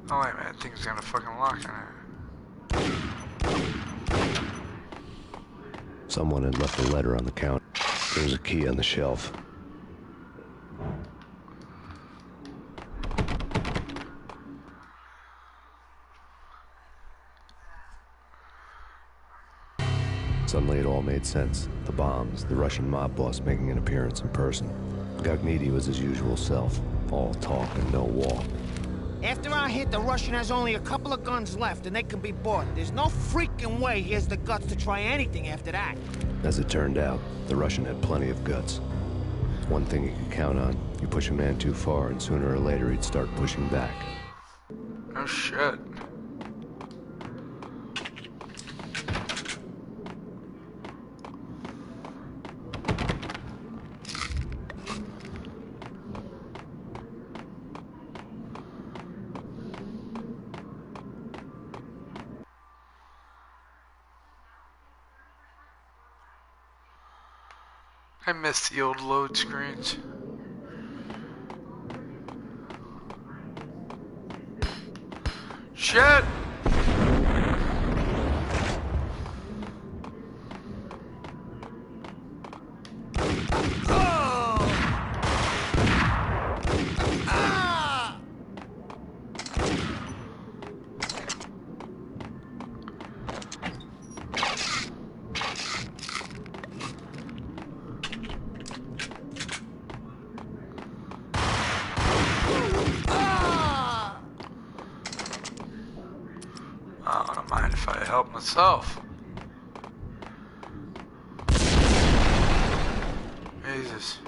Oh wait, man, that thing's gonna fucking lock in it. Someone had left a letter on the counter. There was a key on the shelf. Suddenly it all made sense. The bombs, the Russian mob boss making an appearance in person. Gagnidi was his usual self, all talk and no walk. After our hit, the Russian has only a couple of guns left, and they can be bought. There's no freaking way he has the guts to try anything after that. As it turned out, the Russian had plenty of guts. One thing he could count on, you push a man too far, and sooner or later he'd start pushing back. Oh shit. I miss the old load screens. Shit! I don't mind if I help myself. Jesus.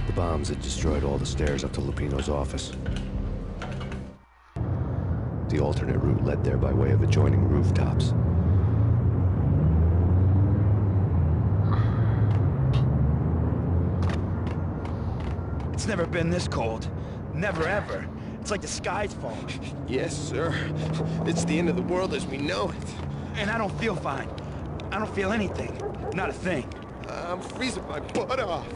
The bombs had destroyed all the stairs up to Lupino's office. The alternate route led there by way of adjoining rooftops. It's never been this cold. Never ever. It's like the sky's falling. Yes, sir. It's the end of the world as we know it. And I don't feel fine. I don't feel anything. Not a thing. I'm freezing my butt off.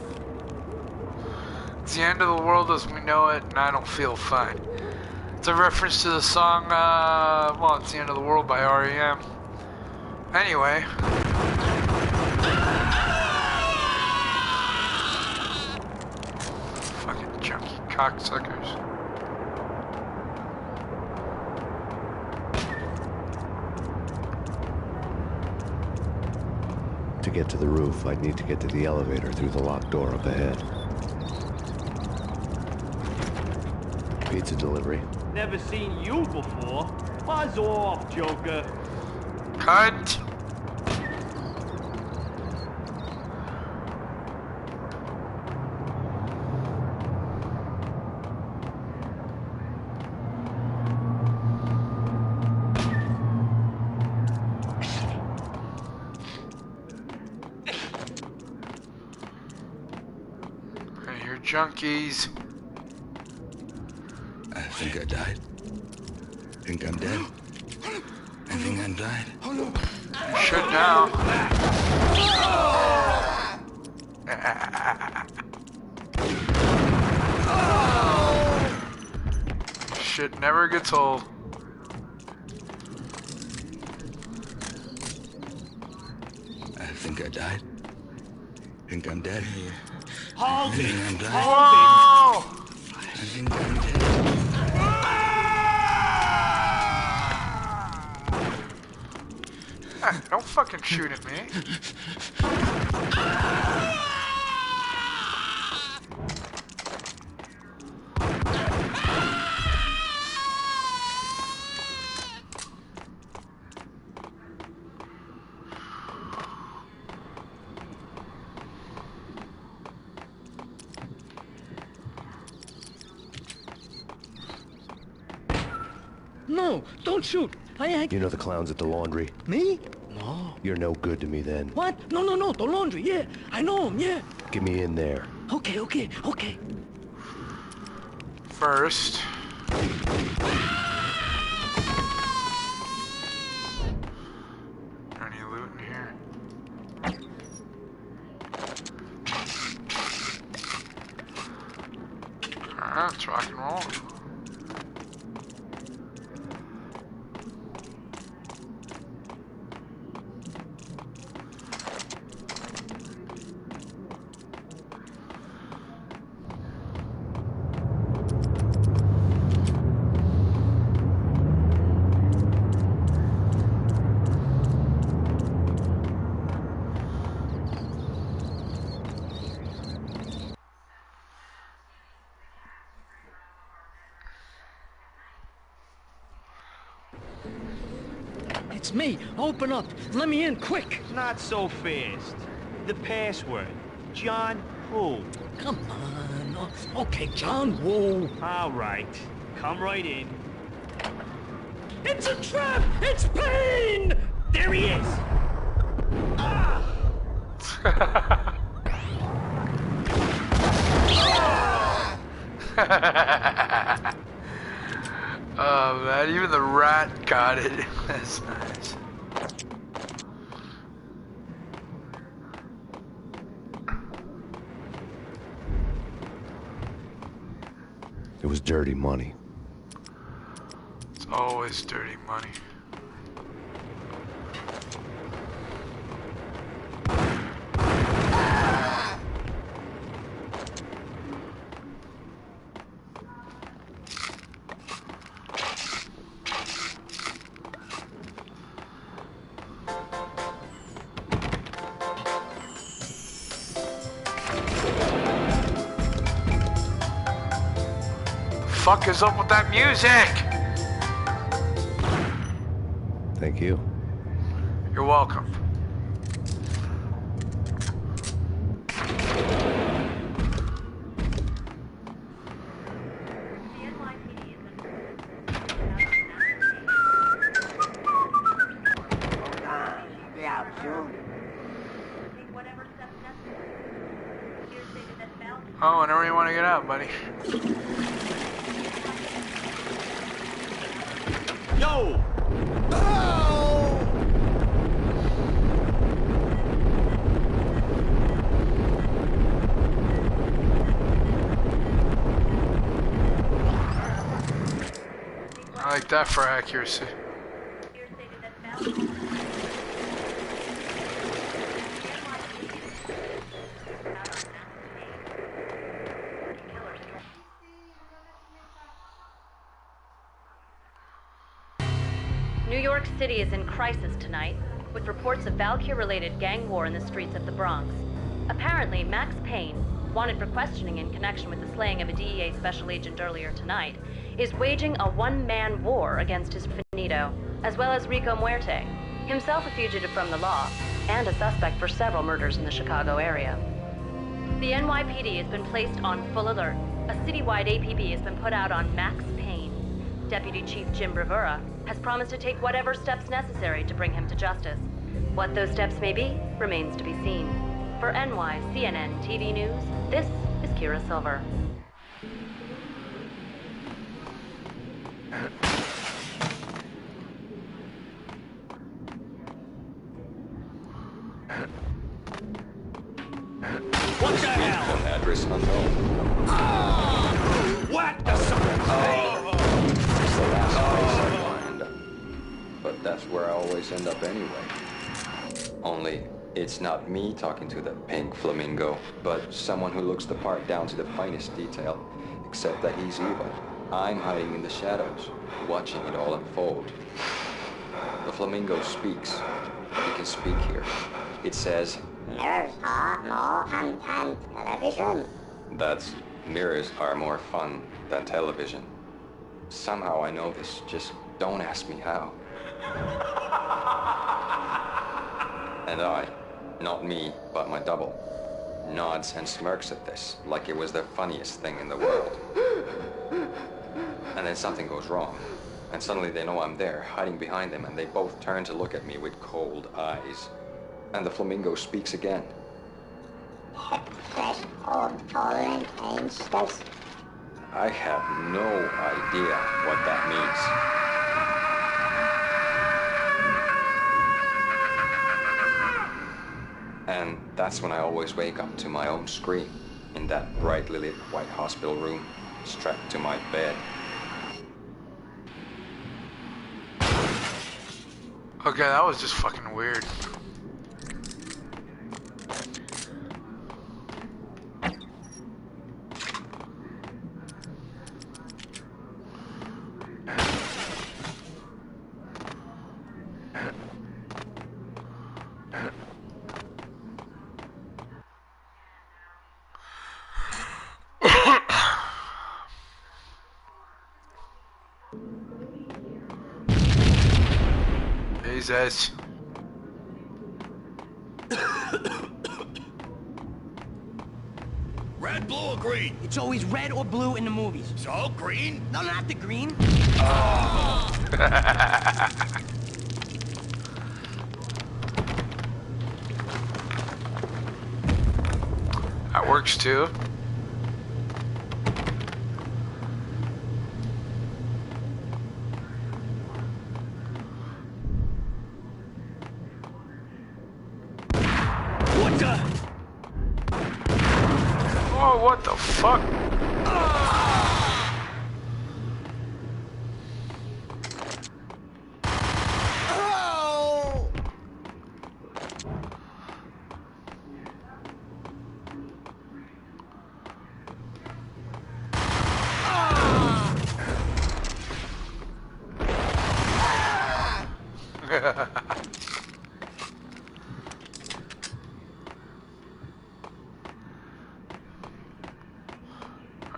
It's the end of the world as we know it, and I don't feel fine. It's a reference to the song, well, It's the End of the World by R.E.M. Anyway. Fucking junkie cocksuckers. To get to the roof, I'd need to get to the elevator through the locked door up ahead. Pizza delivery. Never seen you before. Buzz off, Joker. Cunt. I hear junkies. I think I died. Think I'm dead. I think I'm died. Shit now. Shit never gets old. I think I died. Think I'm dead. Hold I think I'm it! died. Whoa! I think I'm dead. Don't fucking shoot at me. No, don't shoot. I ain't... You know the clowns at the laundry? Me? No. You're no good to me then. What? No, the laundry, yeah. I know him, yeah. Get me in there. Okay. First. Any loot in here? Alright, let's rock and roll. It's me. Open up. Let me in, quick. Not so fast. The password. John who? Come on. Oh, okay, John Woo. All right. Come right in. It's a trap! It's Payne! There he is! Ah! Oh man, even the rat got it. That's nice. It was dirty money. It's always dirty money. Fuck is up with that music? Thank you. You're welcome. Oh, whenever you want to get out, buddy. Yo! I like that for accuracy. New York City is in crisis tonight, with reports of Valkyr-related gang war in the streets of the Bronx. Apparently, Max Payne, wanted for questioning in connection with the slaying of a DEA special agent earlier tonight, is waging a one-man war against his finito, as well as Rico Muerte, himself a fugitive from the law, and a suspect for several murders in the Chicago area. The NYPD has been placed on full alert. A citywide APB has been put out on Max Payne. Deputy Chief Jim Bravura has promised to take whatever steps necessary to bring him to justice. What those steps may be remains to be seen. For NYCNN TV News, this is Kira Silver. What the hell? An address unknown. What the sucker? It's the last place I find. But that's where I always end up anyway. Only, it's not me talking to the pink flamingo, but someone who looks the part down to the finest detail. Except that he's evil. I'm hiding in the shadows, watching it all unfold. The flamingo speaks. He can speak here. It says, "Mirrors are more fun than television." That's, mirrors are more fun than television. Somehow I know this, just don't ask me how. And I, not me, but my double, nods and smirks at this, like it was the funniest thing in the world. And then something goes wrong. And suddenly they know I'm there, hiding behind them, and they both turn to look at me with cold eyes. And the flamingo speaks again. Fresh old Poland and stuff. I have no idea what that means. And that's when I always wake up to my own scream in that brightly lit white hospital room, strapped to my bed. Okay, that was just fucking weird. Jesus. Red, blue, or green? It's always red or blue in the movies. So, green? No, not the green. Oh. That works too. What the? Oh, what the fuck?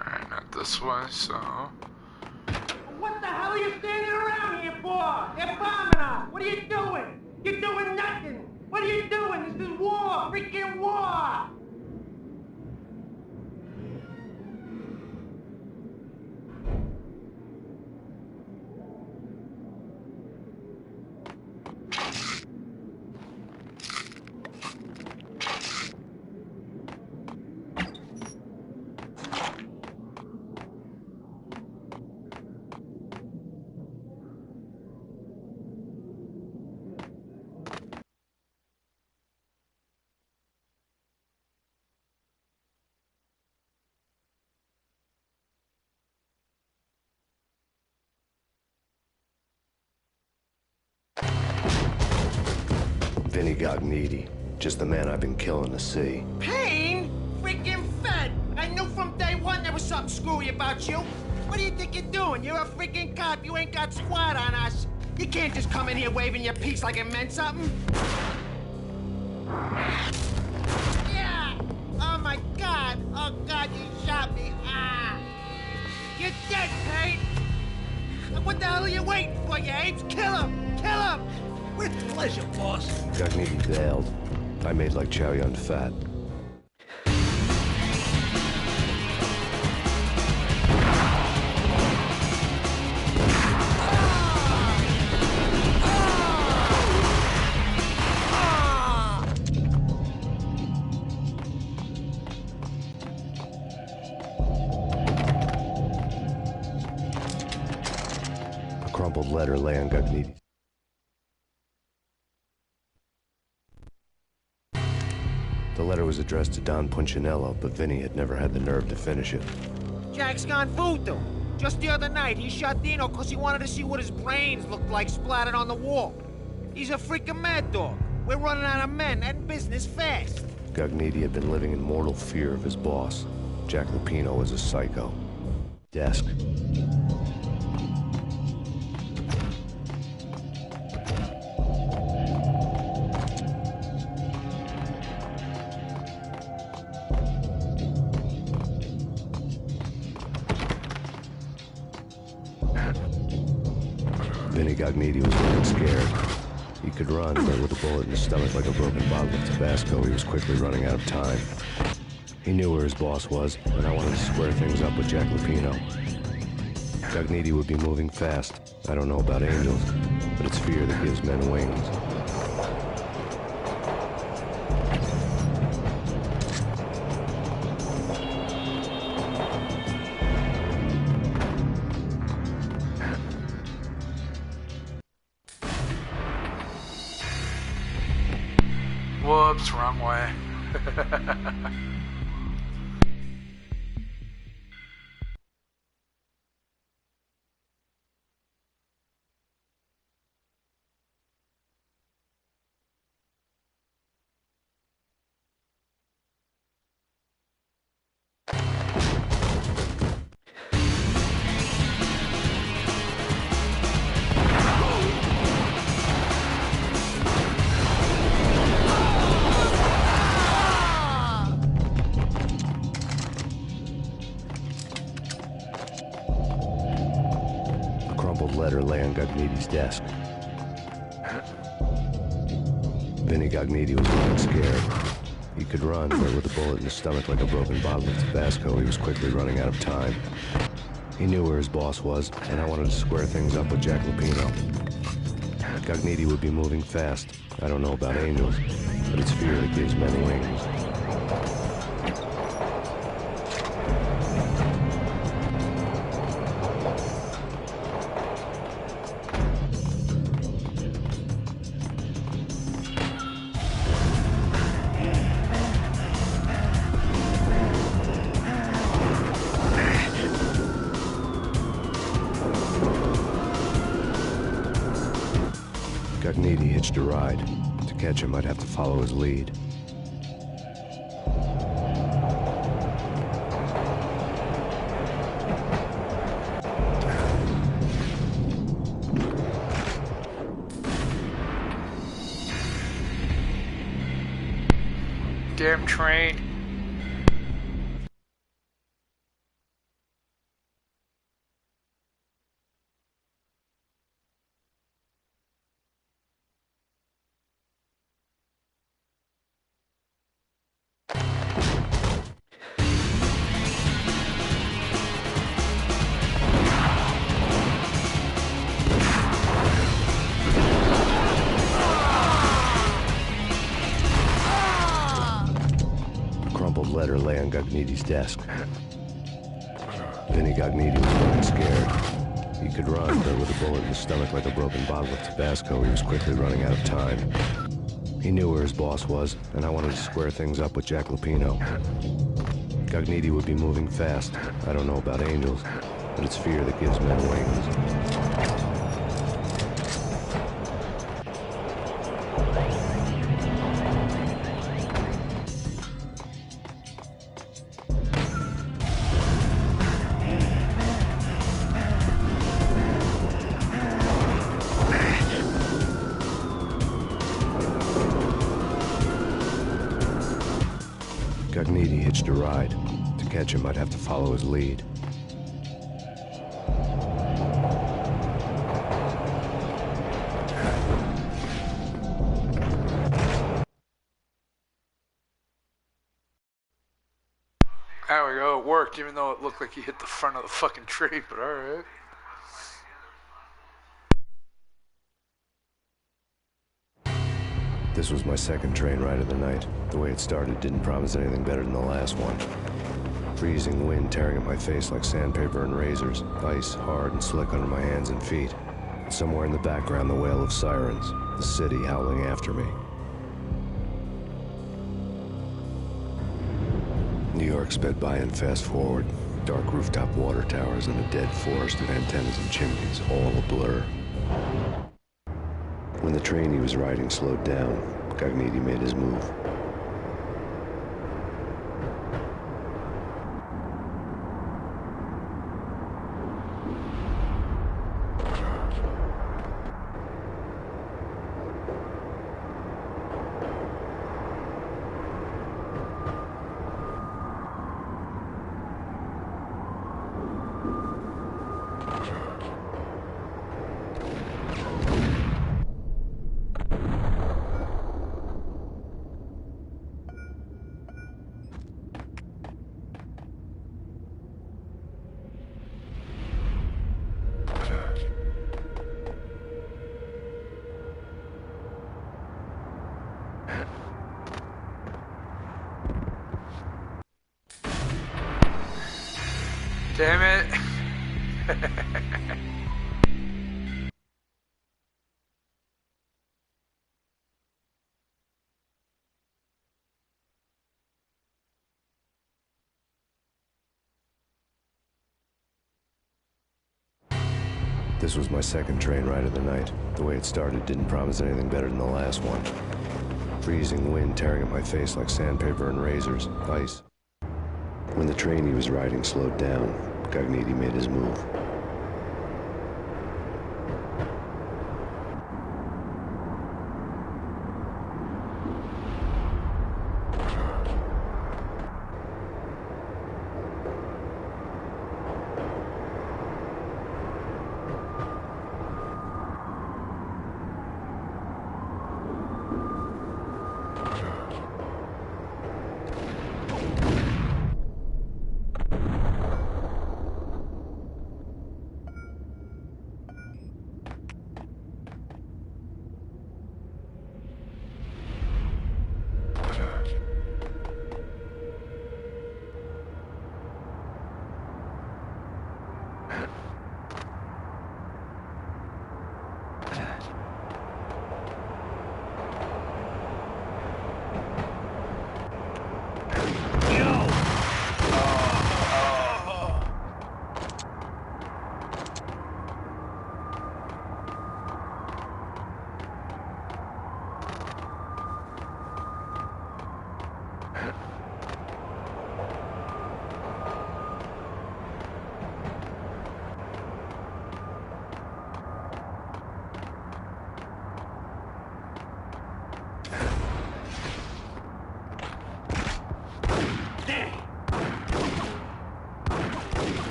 Alright, not this way, so... What the hell are you standing around here for? They're bombing us. What are you doing? You're doing nothing. What are you doing? This is war. Freaking war. Vinny got needy. Just the man I've been killing to see. Payne? Freaking fed. I knew from day one there was something screwy about you. What do you think you're doing? You're a freaking cop. You ain't got squat on us. You can't just come in here waving your piece like it meant something. Yeah. Oh my God. Oh God, you shot me. Ah. You're dead, Payne. What the hell are you waiting for, you apes? Kill him. Kill him. With pleasure, boss. Got needy bailed. I made like Chow Yun Fat. A crumpled letter lay on Gugneedy's. The letter was addressed to Don Punchinello, but Vinny had never had the nerve to finish it. Jack's gone voodoo. Just the other night, he shot Dino because he wanted to see what his brains looked like splattered on the wall. He's a freaking mad dog. We're running out of men and business fast. Gugneedy had been living in mortal fear of his boss. Jack Lupino was a psycho. Desk. Vinny Gugneedy was getting scared. He could run, but with a bullet in his stomach like a broken bottle of Tabasco, he was quickly running out of time. He knew where his boss was, and I wanted to square things up with Jack Lupino. Cogniti would be moving fast. I don't know about angels, but it's fear that gives men wings. Whoops, wrong way. Letter lay on Cogniti's desk. Vinny Cogniti was running scared. He could run, but with a bullet in his stomach like a broken bottle of Tabasco, he was quickly running out of time. He knew where his boss was, and I wanted to square things up with Jack Lupino. Cogniti would be moving fast. I don't know about angels, but it's fear that gives men wings. Cogniti hitched a ride. To catch him, I'd have to follow his lead. Damn train. Letter lay on Cogniti's desk. Vinny Cogniti was running scared. He could run, but with a bullet in his stomach like a broken bottle of Tabasco, he was quickly running out of time. He knew where his boss was, and I wanted to square things up with Jack Lupino. Cogniti would be moving fast. I don't know about angels, but it's fear that gives men wings. Cogniti hitched a ride. To catch him, I'd have to follow his lead. There we go, it worked, even though it looked like he hit the front of the fucking tree, but alright. This was my second train ride of the night. The way it started didn't promise anything better than the last one. Freezing wind tearing at my face like sandpaper and razors, ice hard and slick under my hands and feet. And somewhere in the background, the wail of sirens, the city howling after me. New York sped by in fast forward. Dark rooftop water towers and a dead forest of antennas and chimneys, all a blur. When the train he was riding slowed down, Cogniti made his move. This was my second train ride of the night. The way it started didn't promise anything better than the last one. Freezing wind tearing at my face like sandpaper and razors, ice. When the train he was riding slowed down, Cogniti made his move.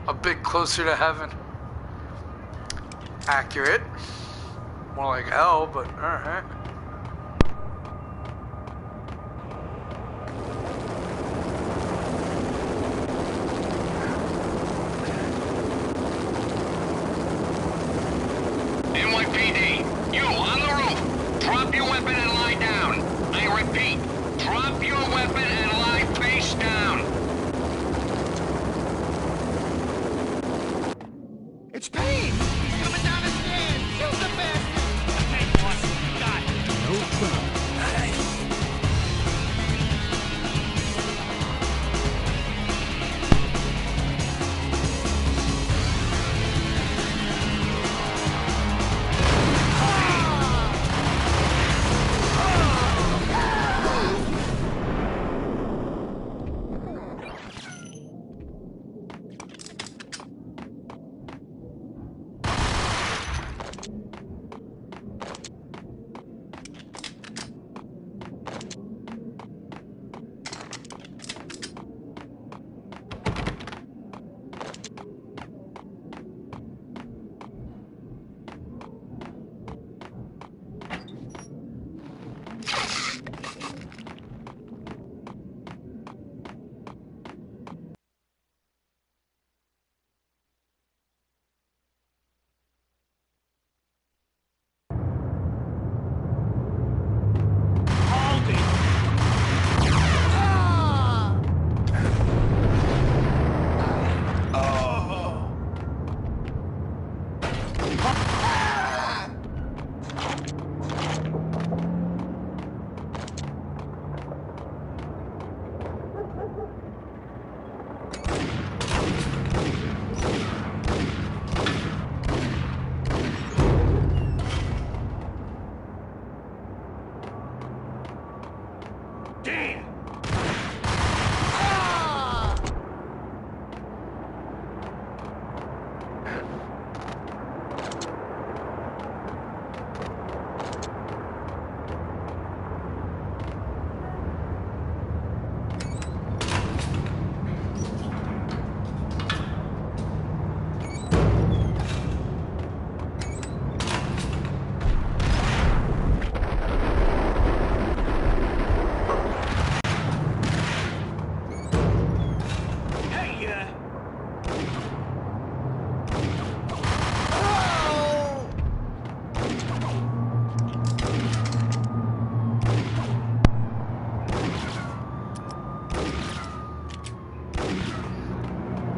A bit closer to heaven. Accurate. More like hell, but alright. NYPD, you on the roof. Drop your weapon and lie down. I repeat, drop your weapon and lie face down. It's Payne! He's coming down the stairs! Kill the bastard! Okay, boss, you got it. No problem.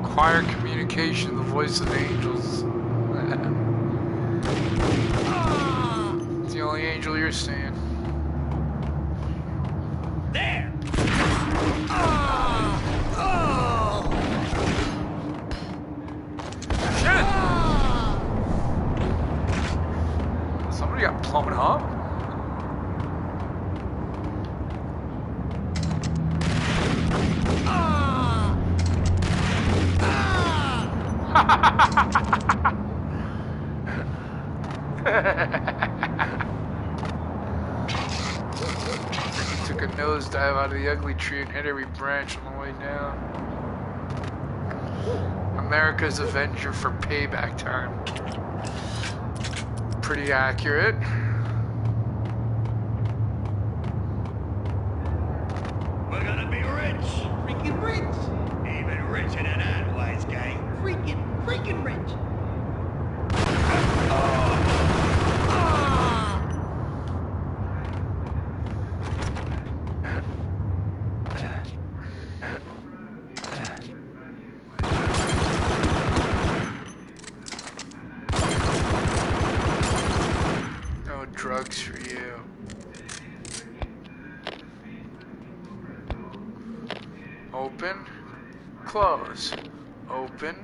Choir communication, the voice of angels. only angel you're seeing. There! Shit! Somebody got blown up? Took a nosedive out of the ugly tree and hit every branch on the way down. America's Avenger for payback time. Pretty accurate. We're gonna be rich. Freaking rich. Even richer than that, wise guy. Freaking rich. No drugs for you. Open, close, open,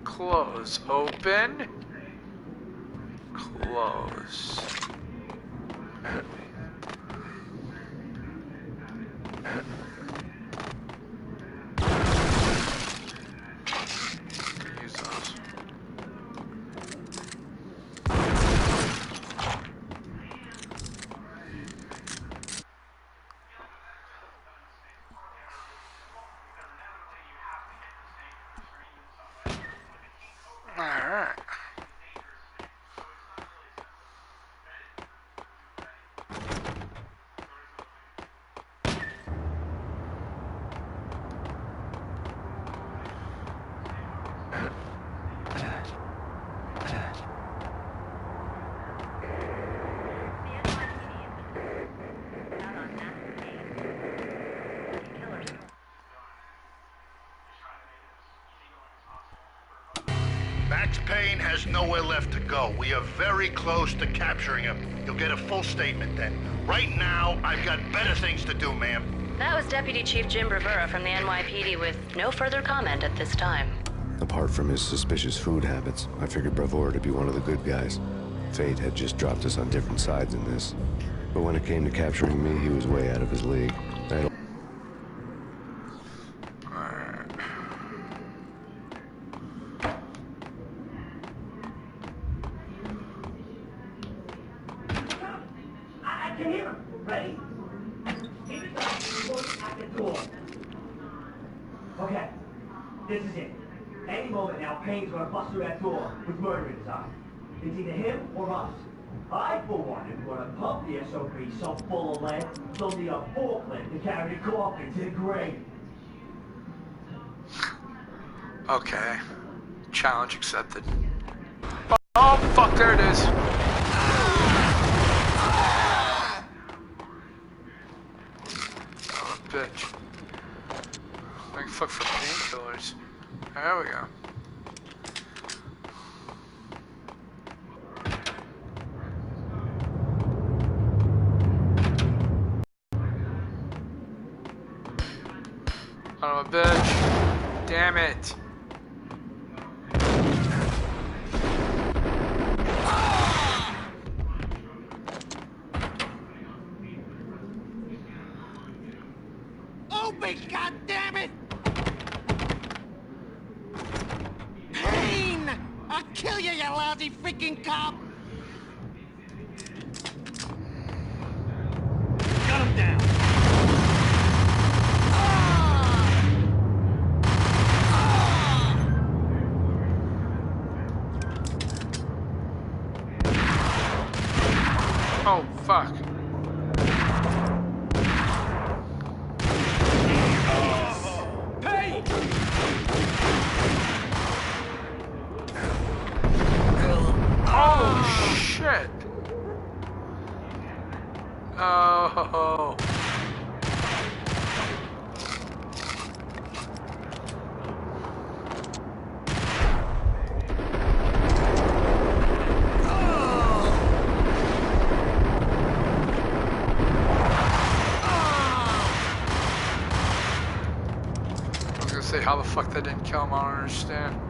close, open, close. Use those. Alright. Max Payne has nowhere left to go. We are very close to capturing him. You'll get a full statement then. Right now, I've got better things to do, ma'am. That was Deputy Chief Jim Bravura from the NYPD with no further comment at this time. Apart from his suspicious food habits, I figured Bravura to be one of the good guys. Fate had just dropped us on different sides in this. But when it came to capturing me, he was way out of his league. I can hear him. Ready? Keep it down. Look at the door. Okay. This is it. Any moment now, Payne's gonna bust through that door with murder in his eye. It's either him or us. I, for one, am gonna pump the SOB so full of lead, they'll need a forklift to carry the coffin to the grave. Okay. Challenge accepted. Oh, fuck, there it is. Oh, bitch. Like, fuck for painkillers. There we go. Son of a bitch. Damn it. Open, goddammit! Payne! I'll kill you, you lousy freaking cop! Got him down. Oh, fuck. Payne! Oh, shit. Oh. how the fuck they didn't kill him, I don't understand.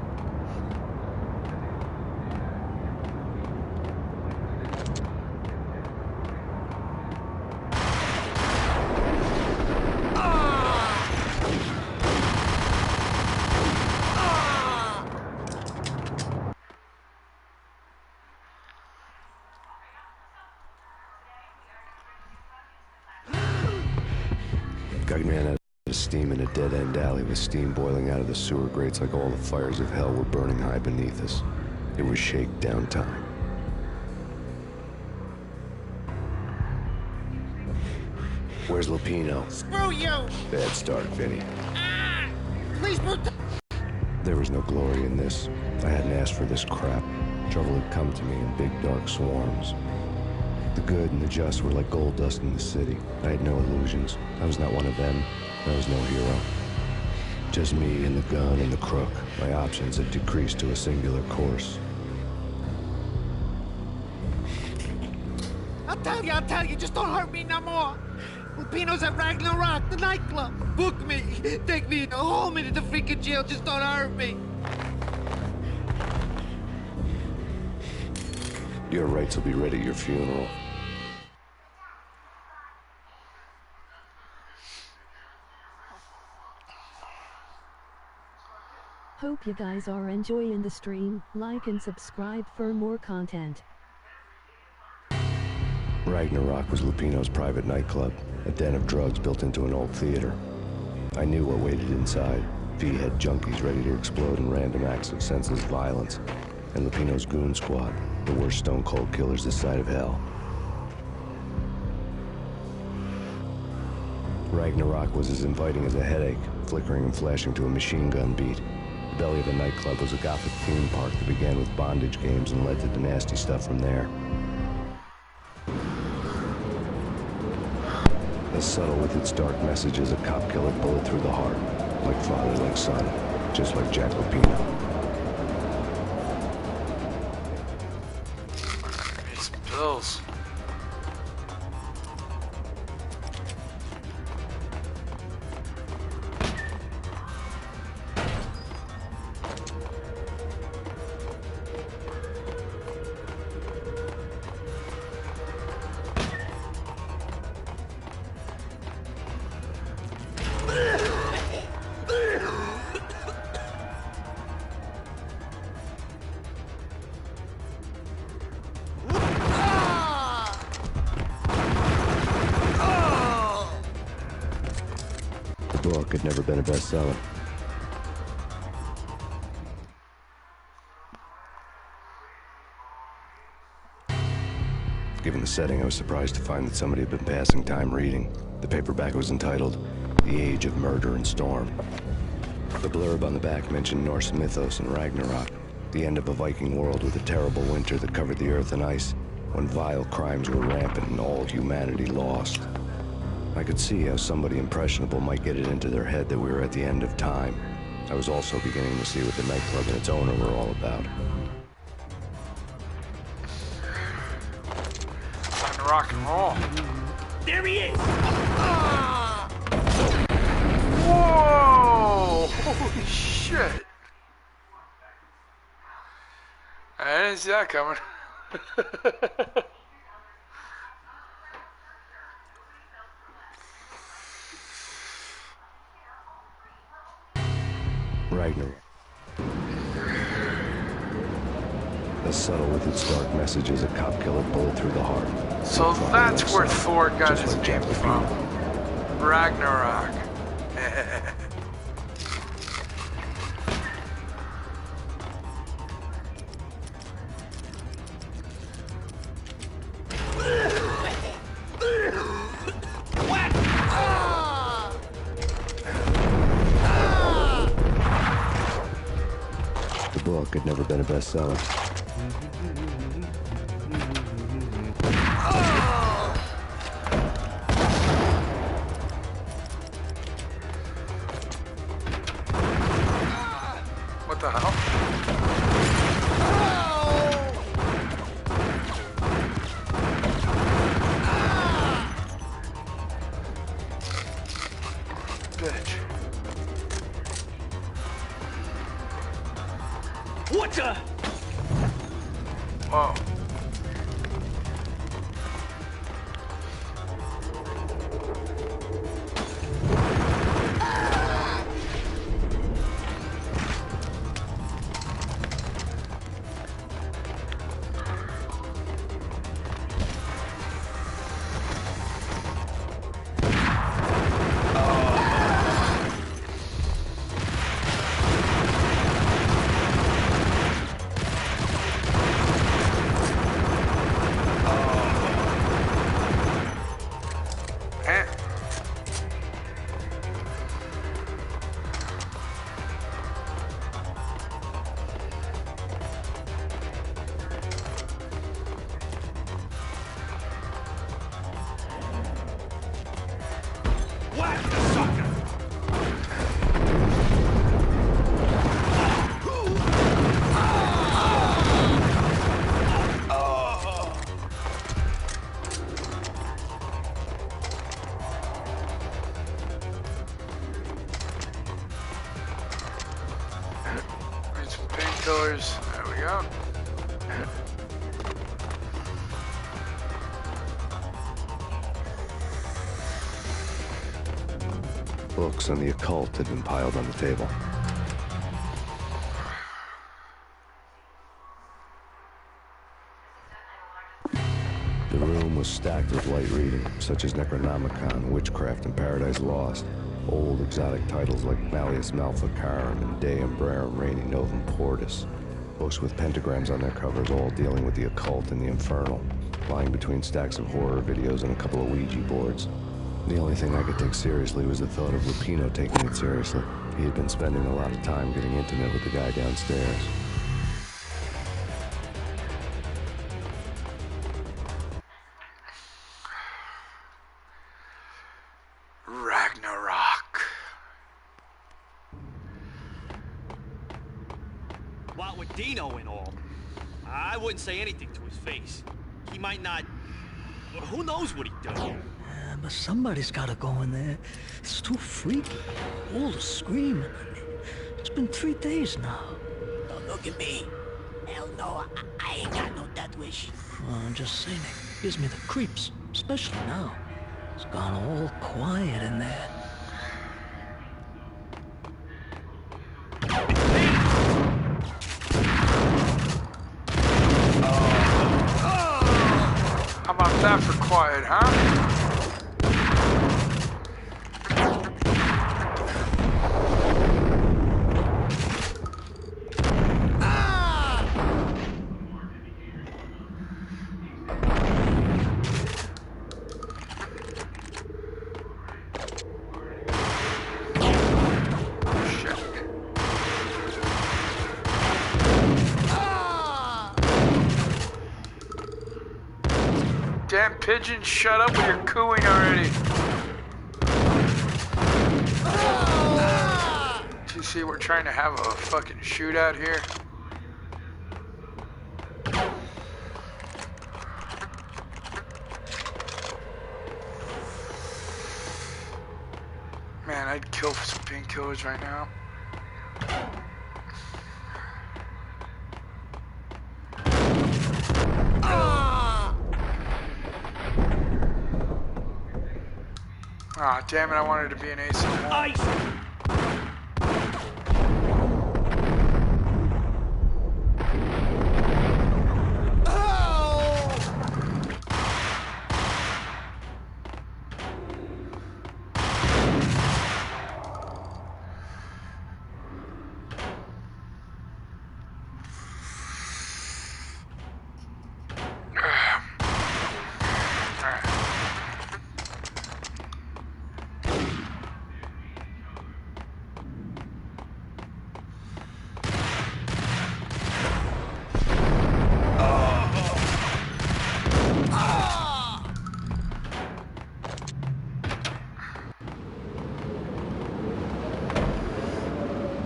Guy ran out of steam in a dead-end alley with steam boiling out of the sewer grates like all the fires of hell were burning high beneath us. It was shakedown time. Where's Lupino? Screw you! Bad start, Vinny. Please move. There was no glory in this. I hadn't asked for this crap. Trouble had come to me in big dark swarms. The good and the just were like gold dust in the city. I had no illusions. I was not one of them. I was no hero. Just me and the gun and the crook. My options had decreased to a singular course. I'll tell you, just don't hurt me no more. Lupino's at Ragnarok, the nightclub. Book me, take me, haul me to the freaking jail, just don't hurt me. Your rights will be read at your funeral. Hope you guys are enjoying the stream. Like and subscribe for more content. Ragnarok was Lupino's private nightclub, a den of drugs built into an old theater. I knew what waited inside. V-head junkies ready to explode in random acts of senseless violence. And Lupino's goon squad, the worst stone-cold killers this side of hell. Ragnarok was as inviting as a headache, flickering and flashing to a machine gun beat. The belly of the nightclub was a gothic theme park that began with bondage games and led to the nasty stuff from there. As subtle with its dark message as a cop-killer bullet through the heart. Like father, like son. Just like Jack Lupino. These pills. The book had never been a bestseller. Given the setting, I was surprised to find that somebody had been passing time reading. The paperback was entitled, The Age of Murder and Storm. The blurb on the back mentioned Norse mythos and Ragnarok, the end of a Viking world with a terrible winter that covered the earth in ice, when vile crimes were rampant and all humanity lost. I could see how somebody impressionable might get it into their head that we were at the end of time. I was also beginning to see what the nightclub and its owner were all about. Time to rock and roll. There he is! Whoa! Holy shit! I didn't see that coming. Ragnarok. As subtle with its dark message as a cop-killer bullet through the heart. So that's where Thor got his name from. Ragnarok. The book had never been a bestseller. What the hell? Bitch. What the? Whoa. Painkillers. There we go. Books on the occult had been piled on the table. The room was stacked with light reading, such as Necronomicon, Witchcraft, and Paradise Lost. Old exotic titles like Malleus Maleficarum and De Umbrarum Reini Novum Portus. Books with pentagrams on their covers, all dealing with the occult and the infernal. Lying between stacks of horror videos and a couple of Ouija boards. The only thing I could take seriously was the thought of Lupino taking it seriously. He had been spending a lot of time getting intimate with the guy downstairs. Ragnarok. What with Dino and all, I wouldn't say anything to his face. He might not... Who knows what he'd do? But somebody's gotta go in there. It's too freaky. All the screaming. It's been 3 days now. Don't look at me. Hell no, I ain't got no death wish. I'm just saying, it gives me the creeps. Especially now. It's gone all quiet in there. How about that for quiet, huh? Damn pigeon, shut up with your cooing already. Do you see we're trying to have a fucking shootout here? Man, I'd kill for some painkillers right now. Ah, damn it, I wanted to be an ace. Ice!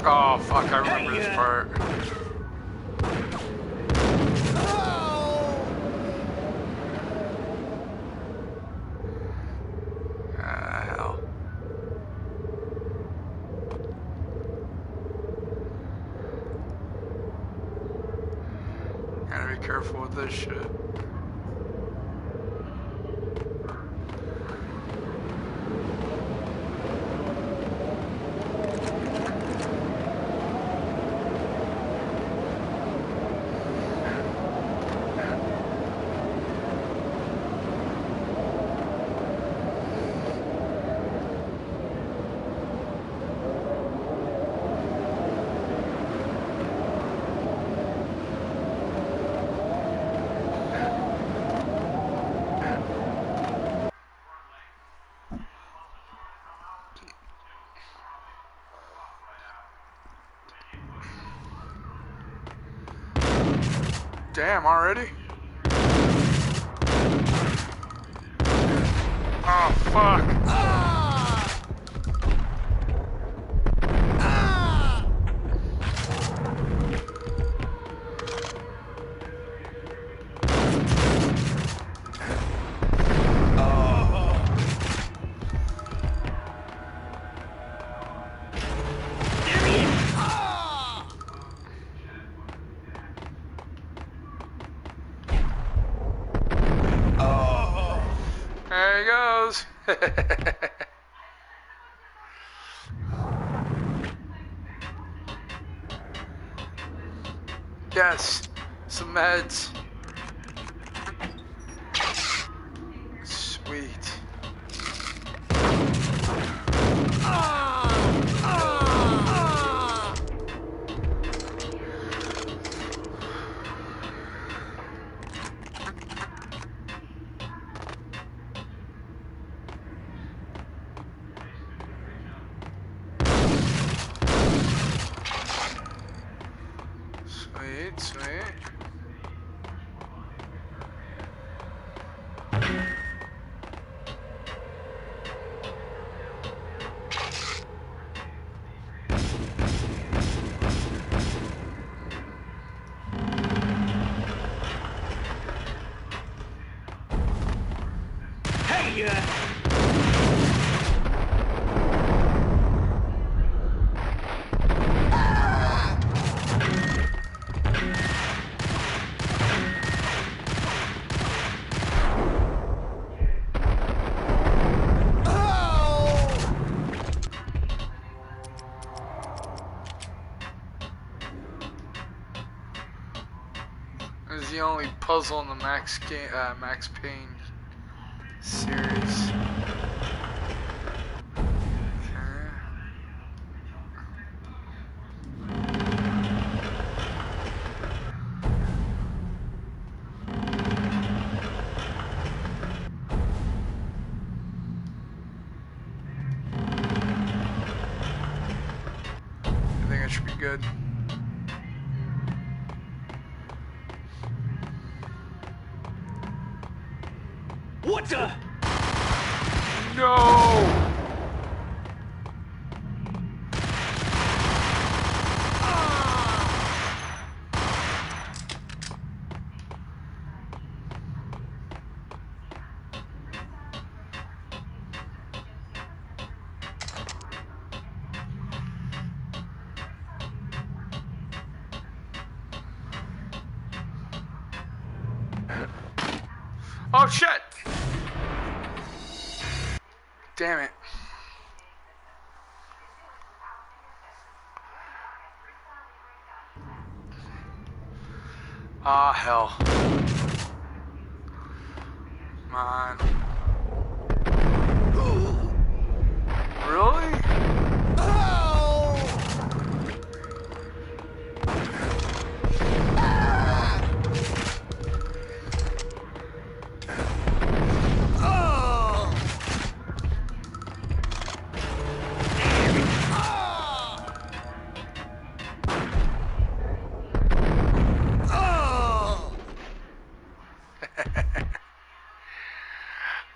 Oh, fuck, I remember this part. Hell. careful with this shit. Damn, already? Oh, fuck. There he goes. Yes, some meds. Sweet. Sweet, sweet. Hey, This is the only puzzle in the Max Payne series. I think it should be good. what the? No! Oh shit! Damn it. Ah, hell. Come on. Really?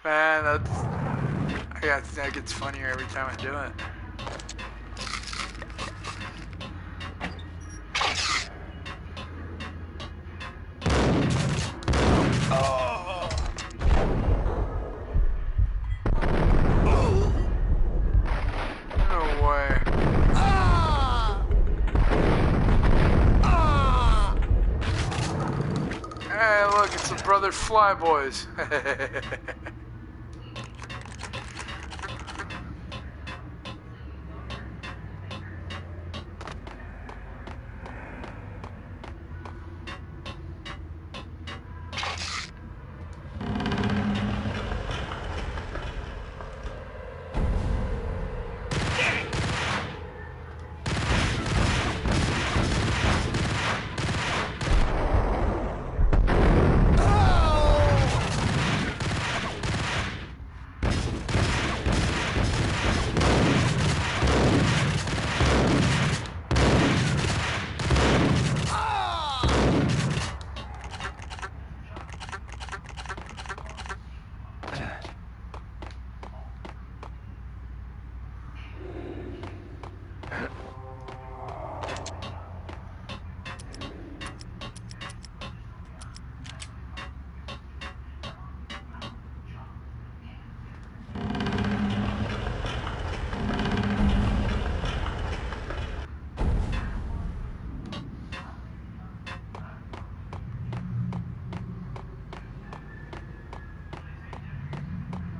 Man, that gets funnier every time I do it. No way. they're flyboys.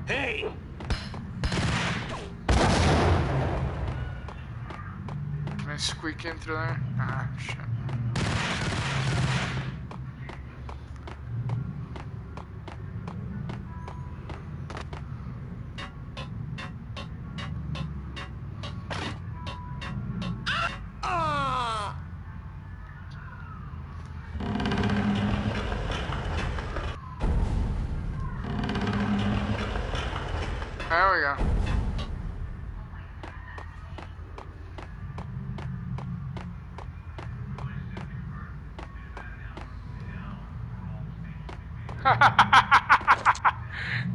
Hey! Can I squeak in through there? Ah, shit. There we go.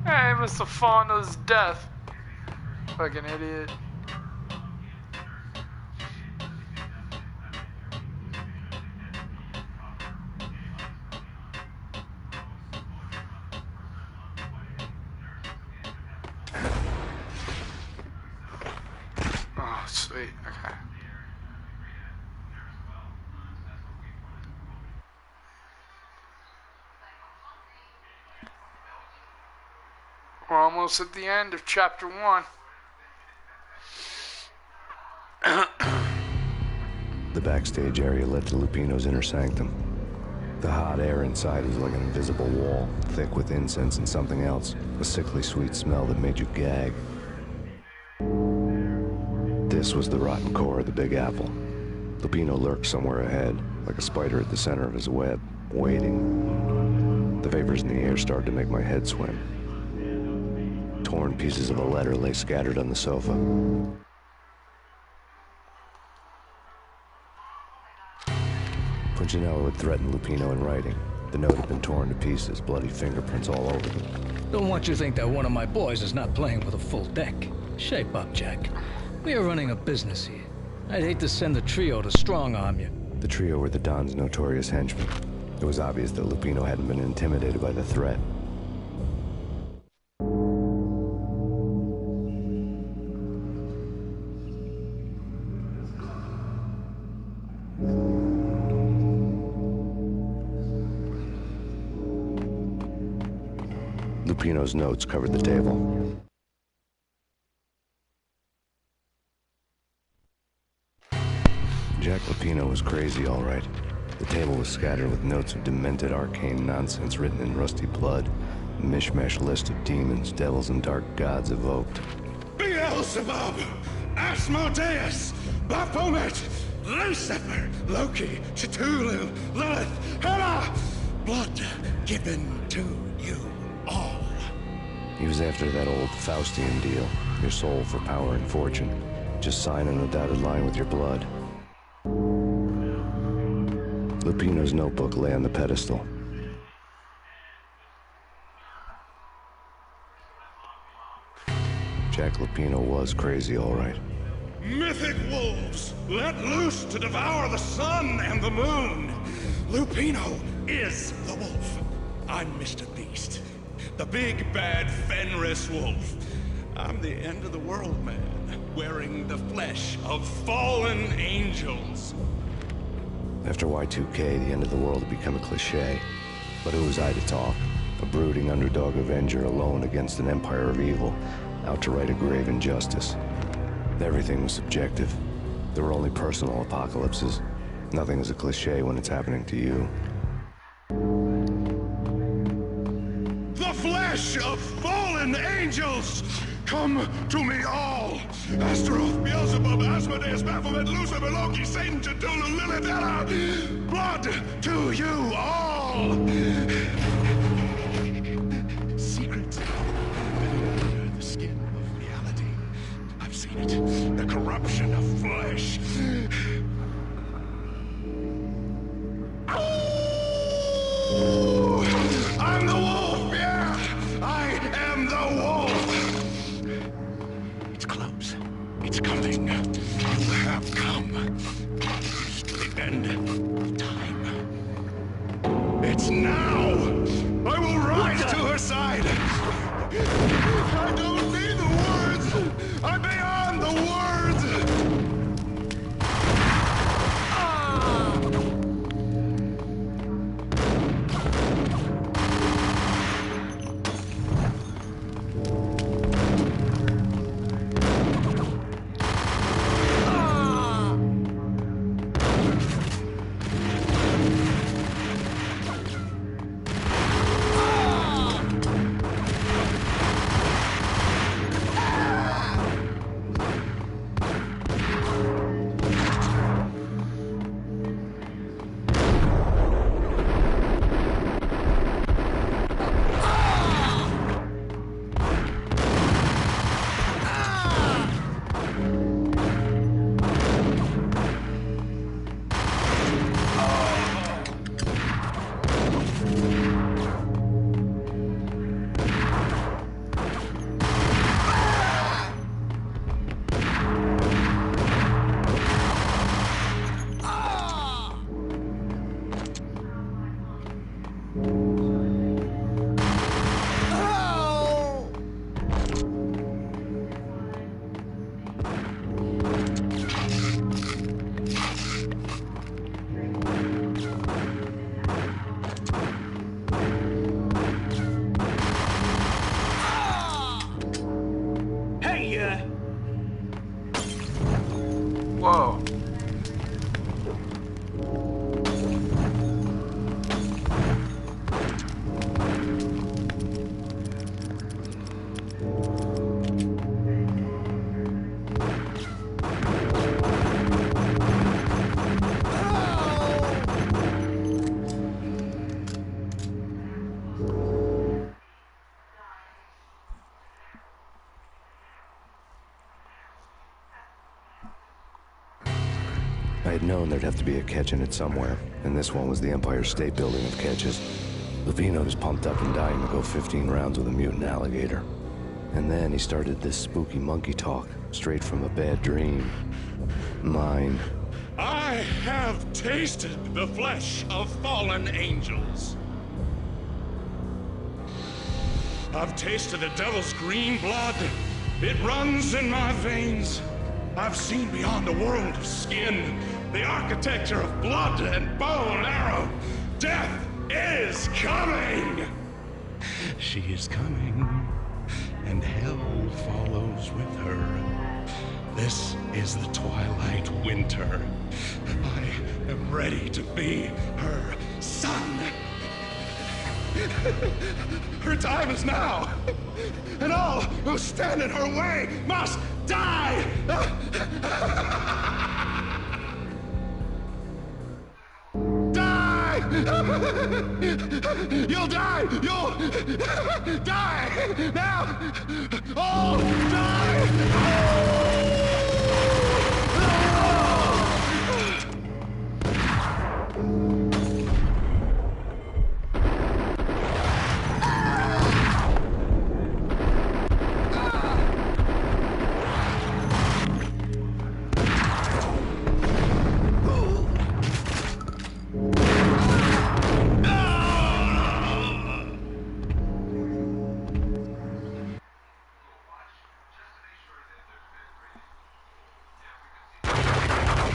He must have fallen to his death. Fucking idiot. Oh, sweet. Okay. We're almost at the end of chapter 1. The backstage area led to Lupino's inner sanctum. The hot air inside was like an invisible wall, thick with incense and something else, a sickly sweet smell that made you gag. This was the rotten core of the Big Apple. Lupino lurked somewhere ahead, like a spider at the center of his web, waiting. The vapors in the air started to make my head swim. Torn pieces of a letter lay scattered on the sofa. Punchinello had threatened Lupino in writing. The note had been torn to pieces, bloody fingerprints all over them. Don't want you to think that one of my boys is not playing with a full deck. Shape up, Jack. We are running a business here. I'd hate to send the trio to strong-arm you. The trio were the Don's notorious henchmen. It was obvious that Lupino hadn't been intimidated by the threat. Lupino's notes covered the table. Jack Lupino was crazy, all right. The table was scattered with notes of demented arcane nonsense written in rusty blood. A mishmash list of demons, devils, and dark gods evoked. Beelzebub, Asmodeus, Baphomet, Lucifer, Loki, Cthulhu, Lilith, Hela, blood given to you all. He was after that old Faustian deal, your soul for power and fortune. Just sign on a dotted line with your blood. Lupino's notebook lay on the pedestal. Jack Lupino was crazy, all right. Mythic wolves, let loose to devour the sun and the moon. Lupino is the wolf. I'm Mr. Beast, the big bad Fenris wolf. I'm the end of the world man, wearing the flesh of fallen angels. After Y2K, the end of the world had become a cliche. But who was I to talk? A brooding underdog avenger alone against an empire of evil, out to right a grave injustice. Everything was subjective. There were only personal apocalypses. Nothing is a cliché when it's happening to you. The flesh of fallen angels! Come to me all! Astaroth, Beelzebub, Asmodeus, Baphomet, Lucifer, Loki, Satan, Cthulhu, Lilith, blood to you all! Secrets under the skin of reality. I've seen it. The corruption of flesh. I'm the wolf, yeah! I am the wolf! It's close. It's coming. You have come to the end of time. It's now! I will rise to her side! I don't need the words! I'm beyond the words! Whoa. I had known there'd have to be a catch in it somewhere, and this one was the Empire State Building of catches. Lupino was pumped up and dying to go 15 rounds with a mutant alligator. And then he started this spooky monkey talk, straight from a bad dream. Mine. I have tasted the flesh of fallen angels. I've tasted the devil's green blood. It runs in my veins. I've seen beyond the world of skin, the architecture of blood and bow and arrow. Death is coming! She is coming, and hell follows with her. This is the twilight winter. I am ready to be her son. Her time is now, and all who stand in her way must die! Die! You'll die! You'll die! Now! All die!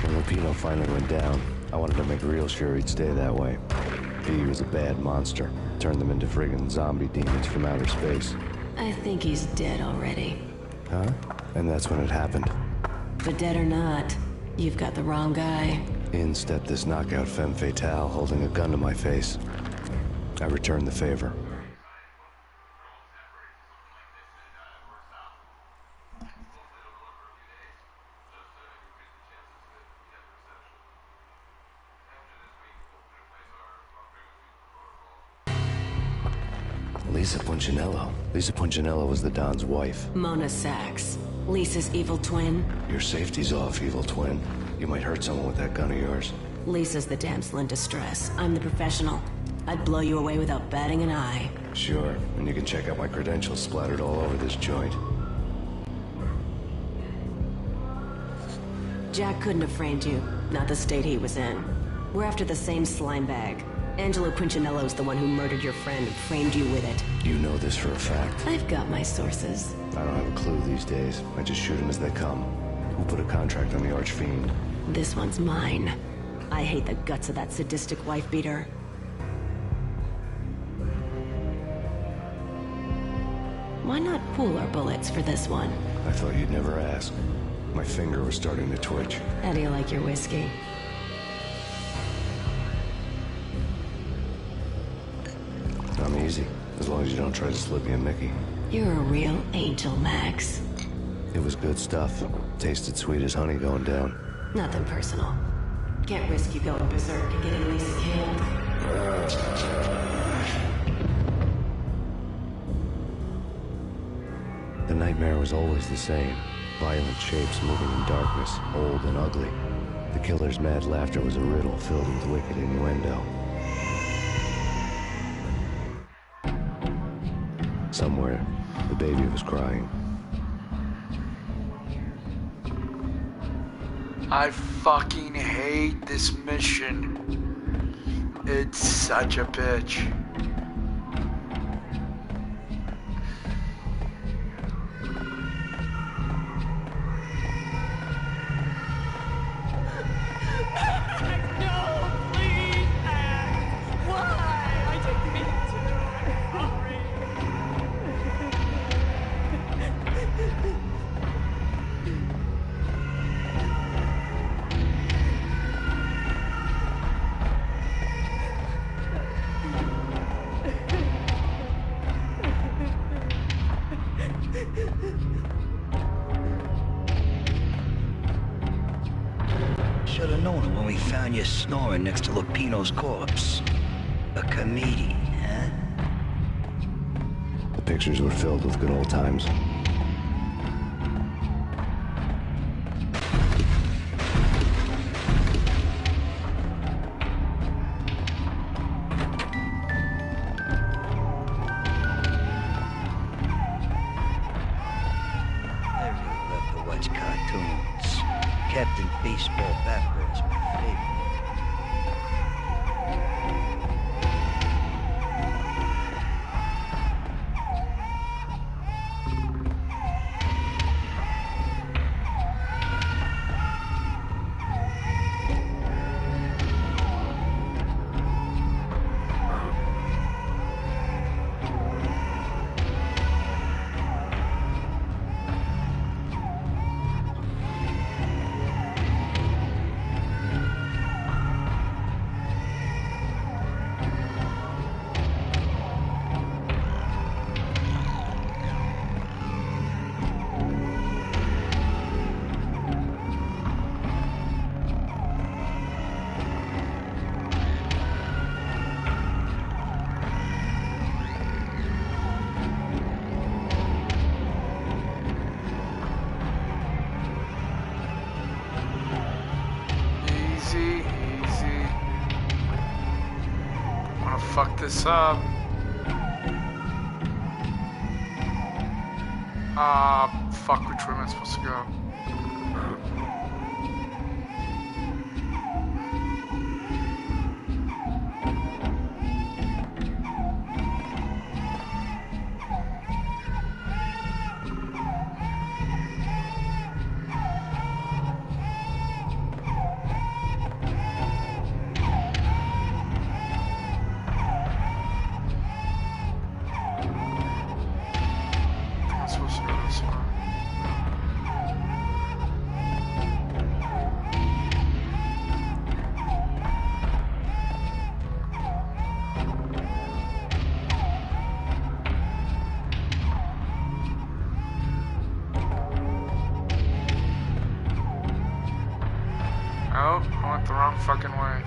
When Lupino finally went down, I wanted to make real sure he'd stay that way. He was a bad monster. Turned them into friggin' zombie demons from outer space. I think he's dead already. Huh? And that's when it happened. But dead or not, you've got the wrong guy. In stepped this knockout femme fatale holding a gun to my face. I returned the favor. Lisa Punchinello. Lisa Punchinello was the Don's wife. Mona Sachs. Lisa's evil twin. Your safety's off, evil twin. You might hurt someone with that gun of yours. Lisa's the damsel in distress. I'm the professional. I'd blow you away without batting an eye. Sure, and you can check out my credentials splattered all over this joint. Jack couldn't have framed you. Not the state he was in. We're after the same slime bag. Angelo Punchinello's the one who murdered your friend and framed you with it. You know this for a fact. I've got my sources. I don't have a clue these days. I just shoot them as they come. Who put a contract on the Archfiend? This one's mine. I hate the guts of that sadistic wife-beater. Why not pool our bullets for this one? I thought you'd never ask. My finger was starting to twitch. How do you like your whiskey? I'm easy, as long as you don't try to slip me a Mickey. You're a real angel, Max. It was good stuff. Tasted sweet as honey going down. Nothing personal. Can't risk you going berserk and getting Lisa killed. The nightmare was always the same. Violent shapes moving in darkness, old and ugly. The killer's mad laughter was a riddle filled with wicked innuendo. Somewhere, the baby was crying. I fucking hate this mission. It's such a bitch. Should have known it when we found you snoring next to Lupino's corpse. A comedian, huh? The pictures were filled with good old times. Captain Baseball Bat-Boy's my favorite. Fuck this up. Fuck, which way am I supposed to go? Oh, I went the wrong fucking way.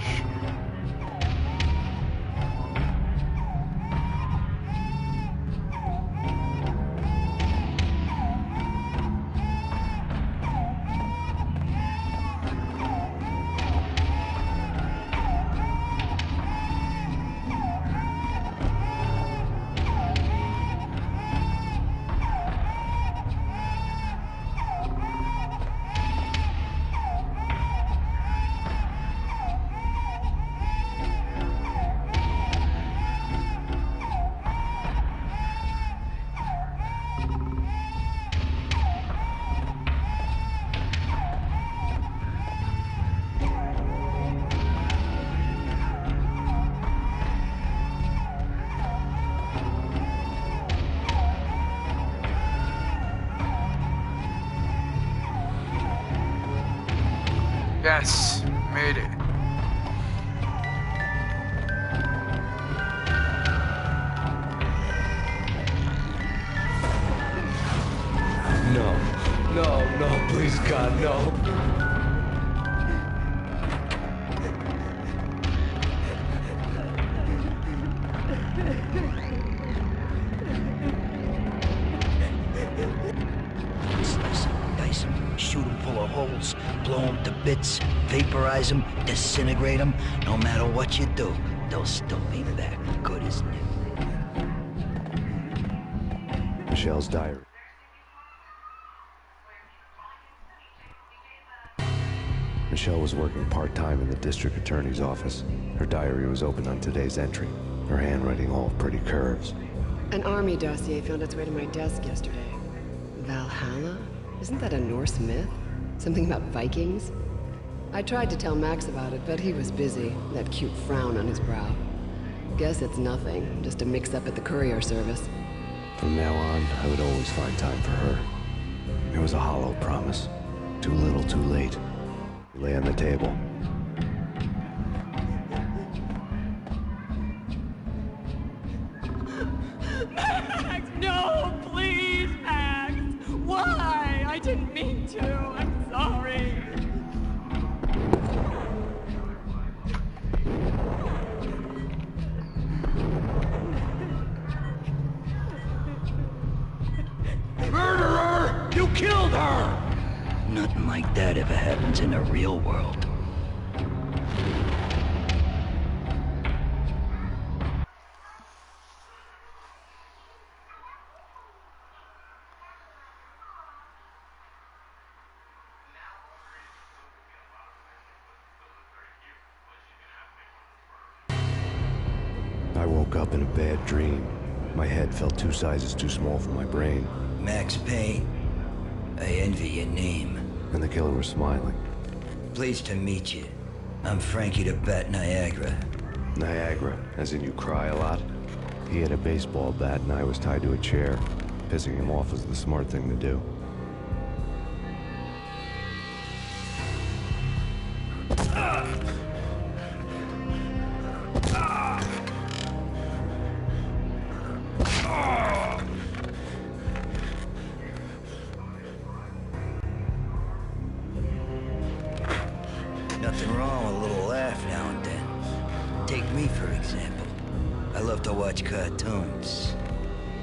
Yes, made it. No, no, no, please God, no. Slice him, dice him, shoot him full of holes, blow him to bits, vaporize him, disintegrate him. No matter what you do, they'll still be back good as new. Michelle's diary. Michelle was working part-time in the district attorney's office. Her diary was open on today's entry, her handwriting all pretty curves. An army dossier found its way to my desk yesterday. Valhalla? Isn't that a Norse myth? Something about Vikings? I tried to tell Max about it, but he was busy, that cute frown on his brow. Guess it's nothing, just a mix-up at the courier service. From now on, I would always find time for her. It was a hollow promise. Too little, too late. We lay on the table. Max, no, please, Max. Why? I didn't mean to. I'm sorry. Murderer! You killed her! Nothing like that ever happens in the real world. I woke up in a bad dream. My head felt 2 sizes too small for my brain. Max Payne, I envy your name. And the killer was smiling. Pleased to meet you. I'm Frankie the Bat Niagara. Niagara, as in you cry a lot? He had a baseball bat and I was tied to a chair. Pissing him off was the smart thing to do. Nothing wrong with a little laugh now and then. Take me, for example. I love to watch cartoons.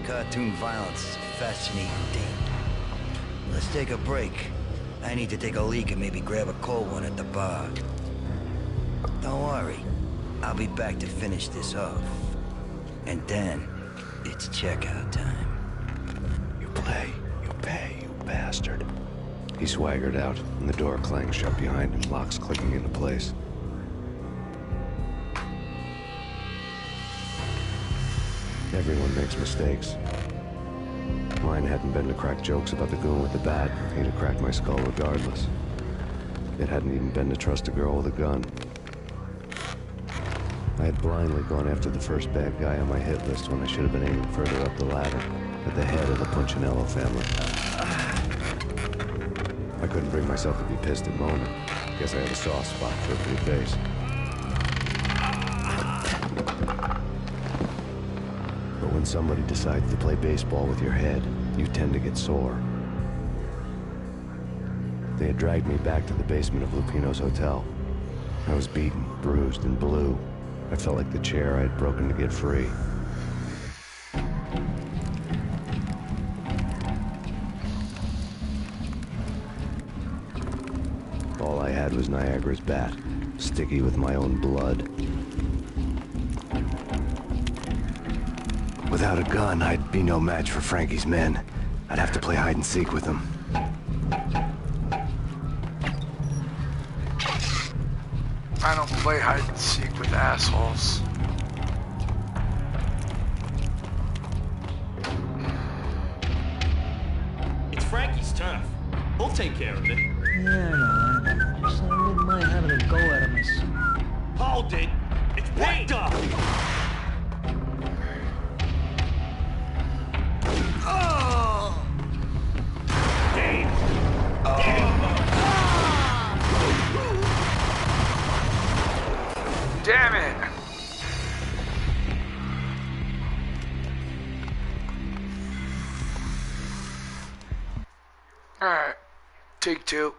Cartoon violence is a fascinating thing. Let's take a break. I need to take a leak and maybe grab a cold one at the bar. Don't worry. I'll be back to finish this off. And then, it's checkout time. You play, you pay, you bastard. He swaggered out, and the door clanged shut behind him, locks clicking into place. Everyone makes mistakes. Mine hadn't been to crack jokes about the goon with the bat. He'd have cracked my skull regardless. It hadn't even been to trust a girl with a gun. I had blindly gone after the first bad guy on my hit list when I should have been aiming further up the ladder, at the head of the Punchinello family. I couldn't bring myself to be pissed at Mona. Guess I had a soft spot for a pretty face. But when somebody decides to play baseball with your head, you tend to get sore. They had dragged me back to the basement of Lupino's hotel. I was beaten, bruised, and blue. I felt like the chair I had broken to get free. All I had was Niagara's bat, sticky with my own blood. Without a gun, I'd be no match for Frankie's men. I'd have to play hide and seek with them. I don't play hide and seek with assholes. It's Frankie's turf. We'll take care of it. Yeah, I know. Just I wouldn't mind having a go at him myself. Hold it. It's Payne. Oh! Dave. Damn it! Alright, take two.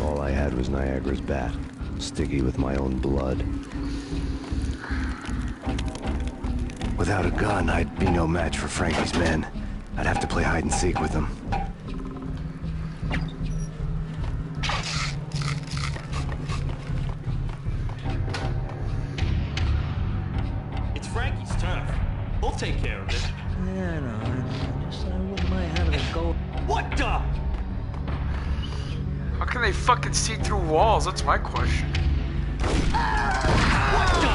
All I had was Niagara's bat, sticky with my own blood. Without a gun, I'd be no match for Frankie's men. I'd have to play hide and seek with them. It's Frankie's turf. We'll take care of it. Yeah, I know. Just I wouldn't mind having a go. What the? How can they fucking see through walls? That's my question. What the?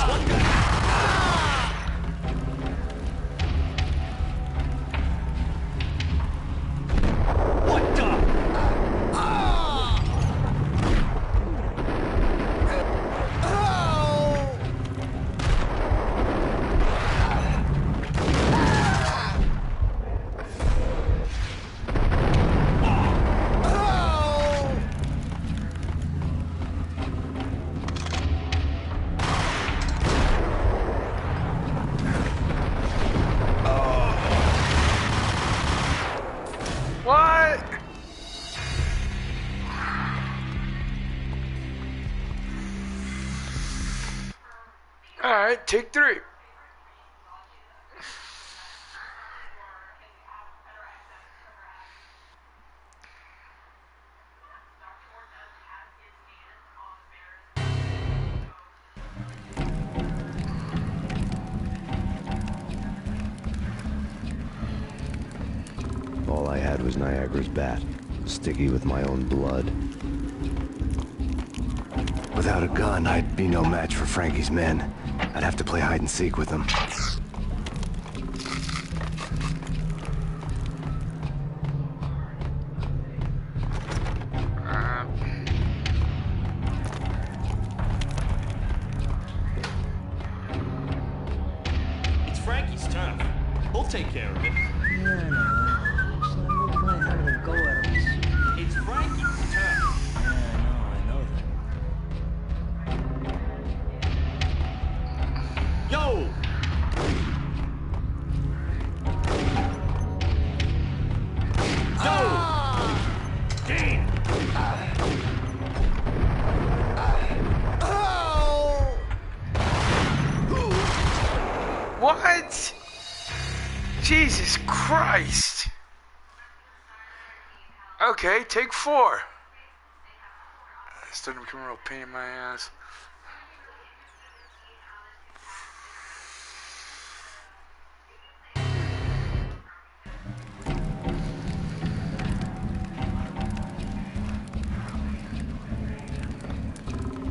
What? Alright, take three. All I had was Niagara's bat, sticky with my own blood. Without a gun, I'd be no match for Frankie's men. I'd have to play hide and seek with them. It's Frankie's turf. We'll take care of it. Yeah, I know. Just I wouldn't mind having a go at him myself. It's Frankie's turf. Yeah, I know that. Yo! Damn! What? Jesus Christ. Okay, take four. It's starting to become a real pain in my ass.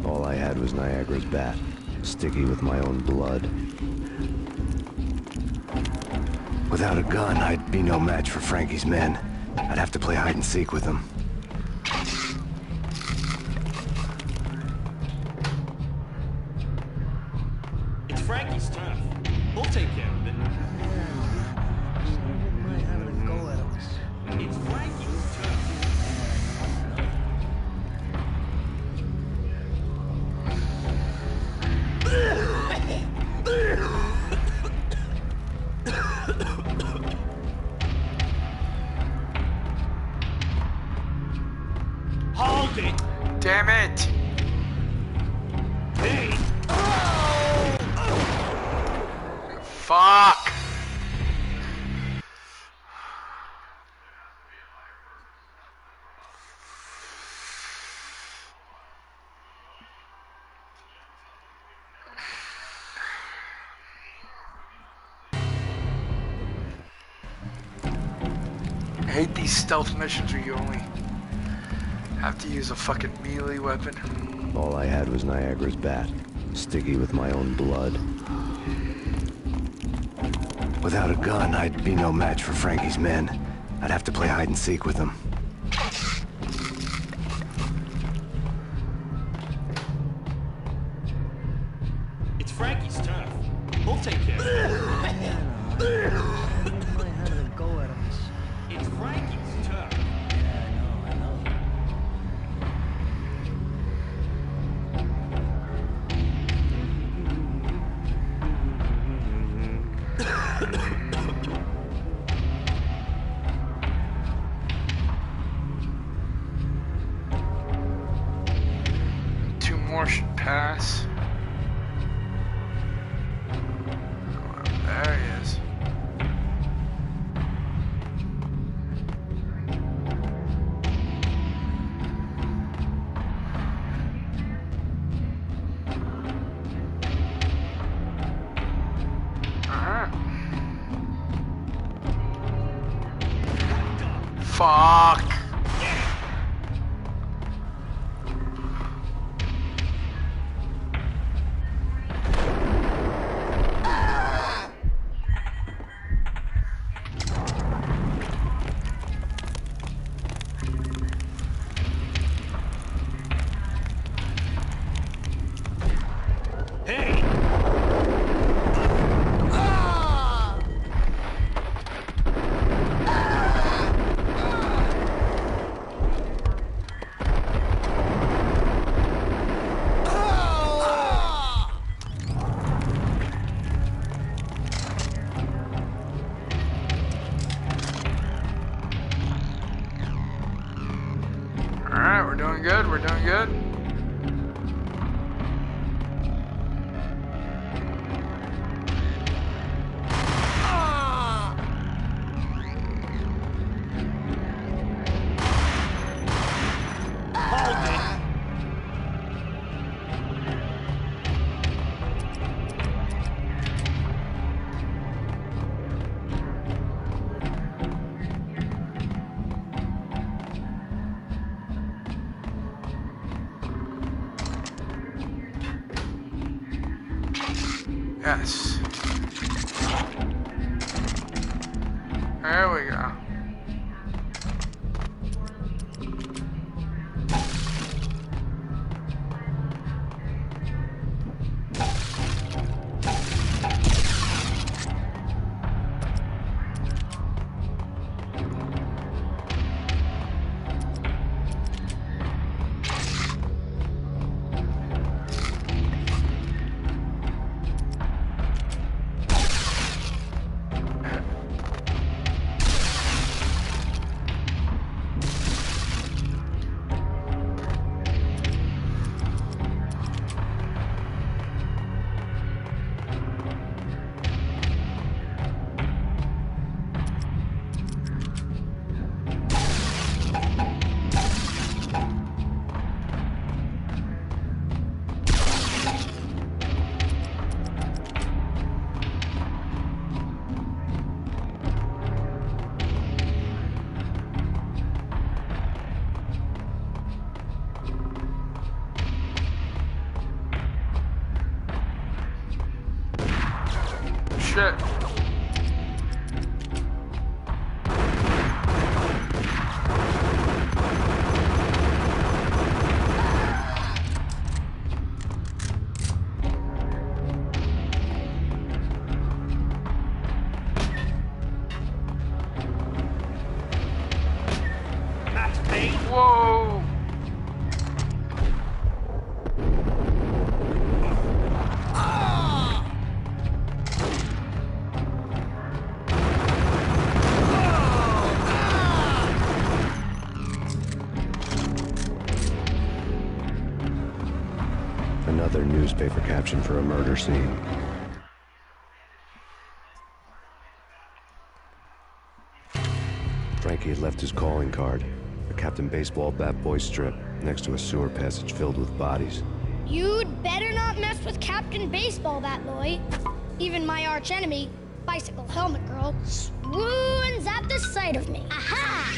All I had was Niagara's bat, sticky with my own blood. Without a gun, I'd be no match for Frankie's men. I'd have to play hide and seek with them. It's Frankie's turf. We'll take care of it. Just I wouldn't mind having a go at him myself. It's Frankie's turf. Hold it! Damn it! Hey! Fuck! I hate these stealth missions where you only have to use a fucking melee weapon. All I had was Niagara's bat, sticky with my own blood. Without a gun, I'd be no match for Frankie's men. I'd have to play hide and seek with them. It's Frankie's turf. We'll take care of it. It's Frankie's turf. Two more should pass. There he is. Fuck. Alright, we're doing good, we're doing good. Yes. There we go. Shit. Max Payne? Whoa. newspaper caption for a murder scene. Frankie had left his calling card, a Captain Baseball bat boy strip, next to a sewer passage filled with bodies. You'd better not mess with Captain Baseball Bat Boy. Even my archenemy, Bicycle Helmet Girl, swoons at the sight of me. Aha!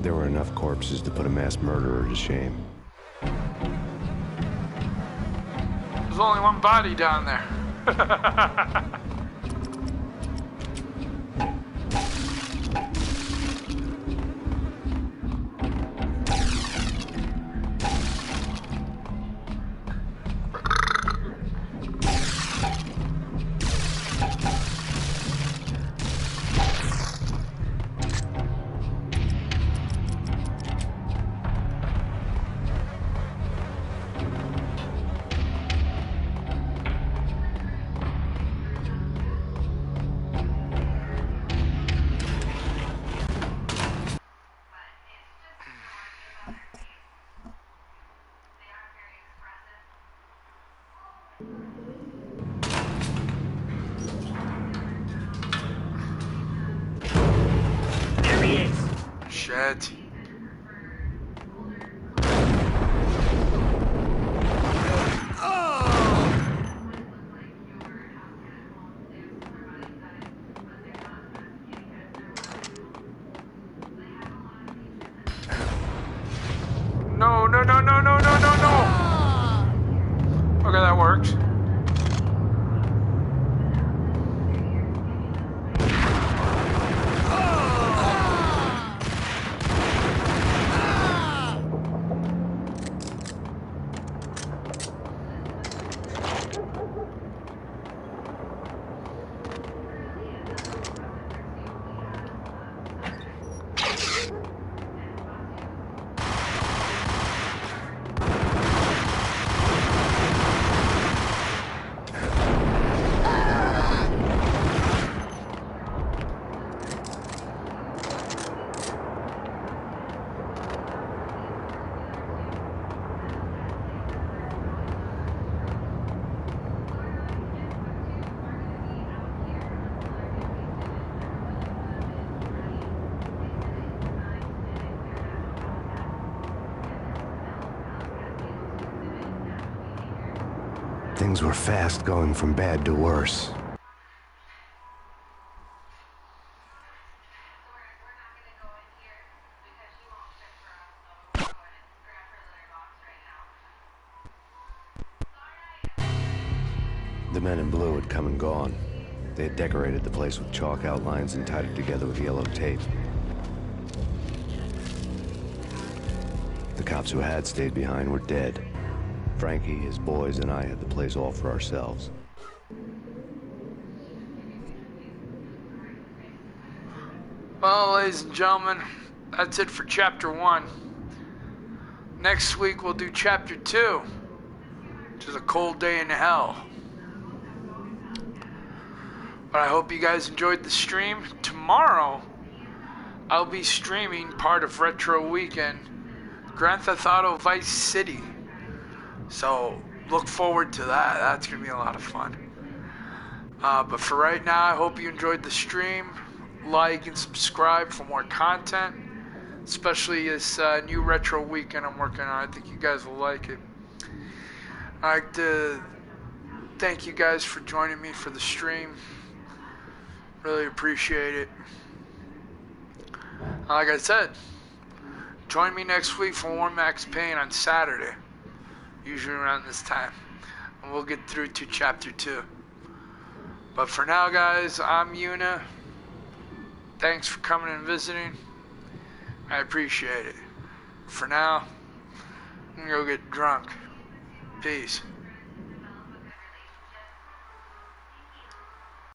There were enough corpses to put a mass murderer to shame. There's only one body down there. Shit. No, no, no, no, no, no, no, no! Okay, that works. Things were fast going from bad to worse. The men in blue had come and gone. They had decorated the place with chalk outlines and tied it together with yellow tape. The cops who had stayed behind were dead. Frankie, his boys, and I had the place all for ourselves. Well, ladies and gentlemen, that's it for Chapter 1. Next week we'll do Chapter 2, which is A Cold Day in Hell. But I hope you guys enjoyed the stream. Tomorrow, I'll be streaming part of Retro Weekend, Grand Theft Auto Vice City. So look forward to that. That's going to be a lot of fun. But for right now, I hope you enjoyed the stream. Like and subscribe for more content, especially this new Retro Weekend I'm working on. I think you guys will like it. I'd like to thank you guys for joining me for the stream. Really appreciate it. Like I said, join me next week for more Max Payne on Saturday, usually around this time, and we'll get through to Chapter 2. But for now, guys, I'm Yuna. Thanks for coming and visiting. I appreciate it. For now, I'm gonna go get drunk. Peace.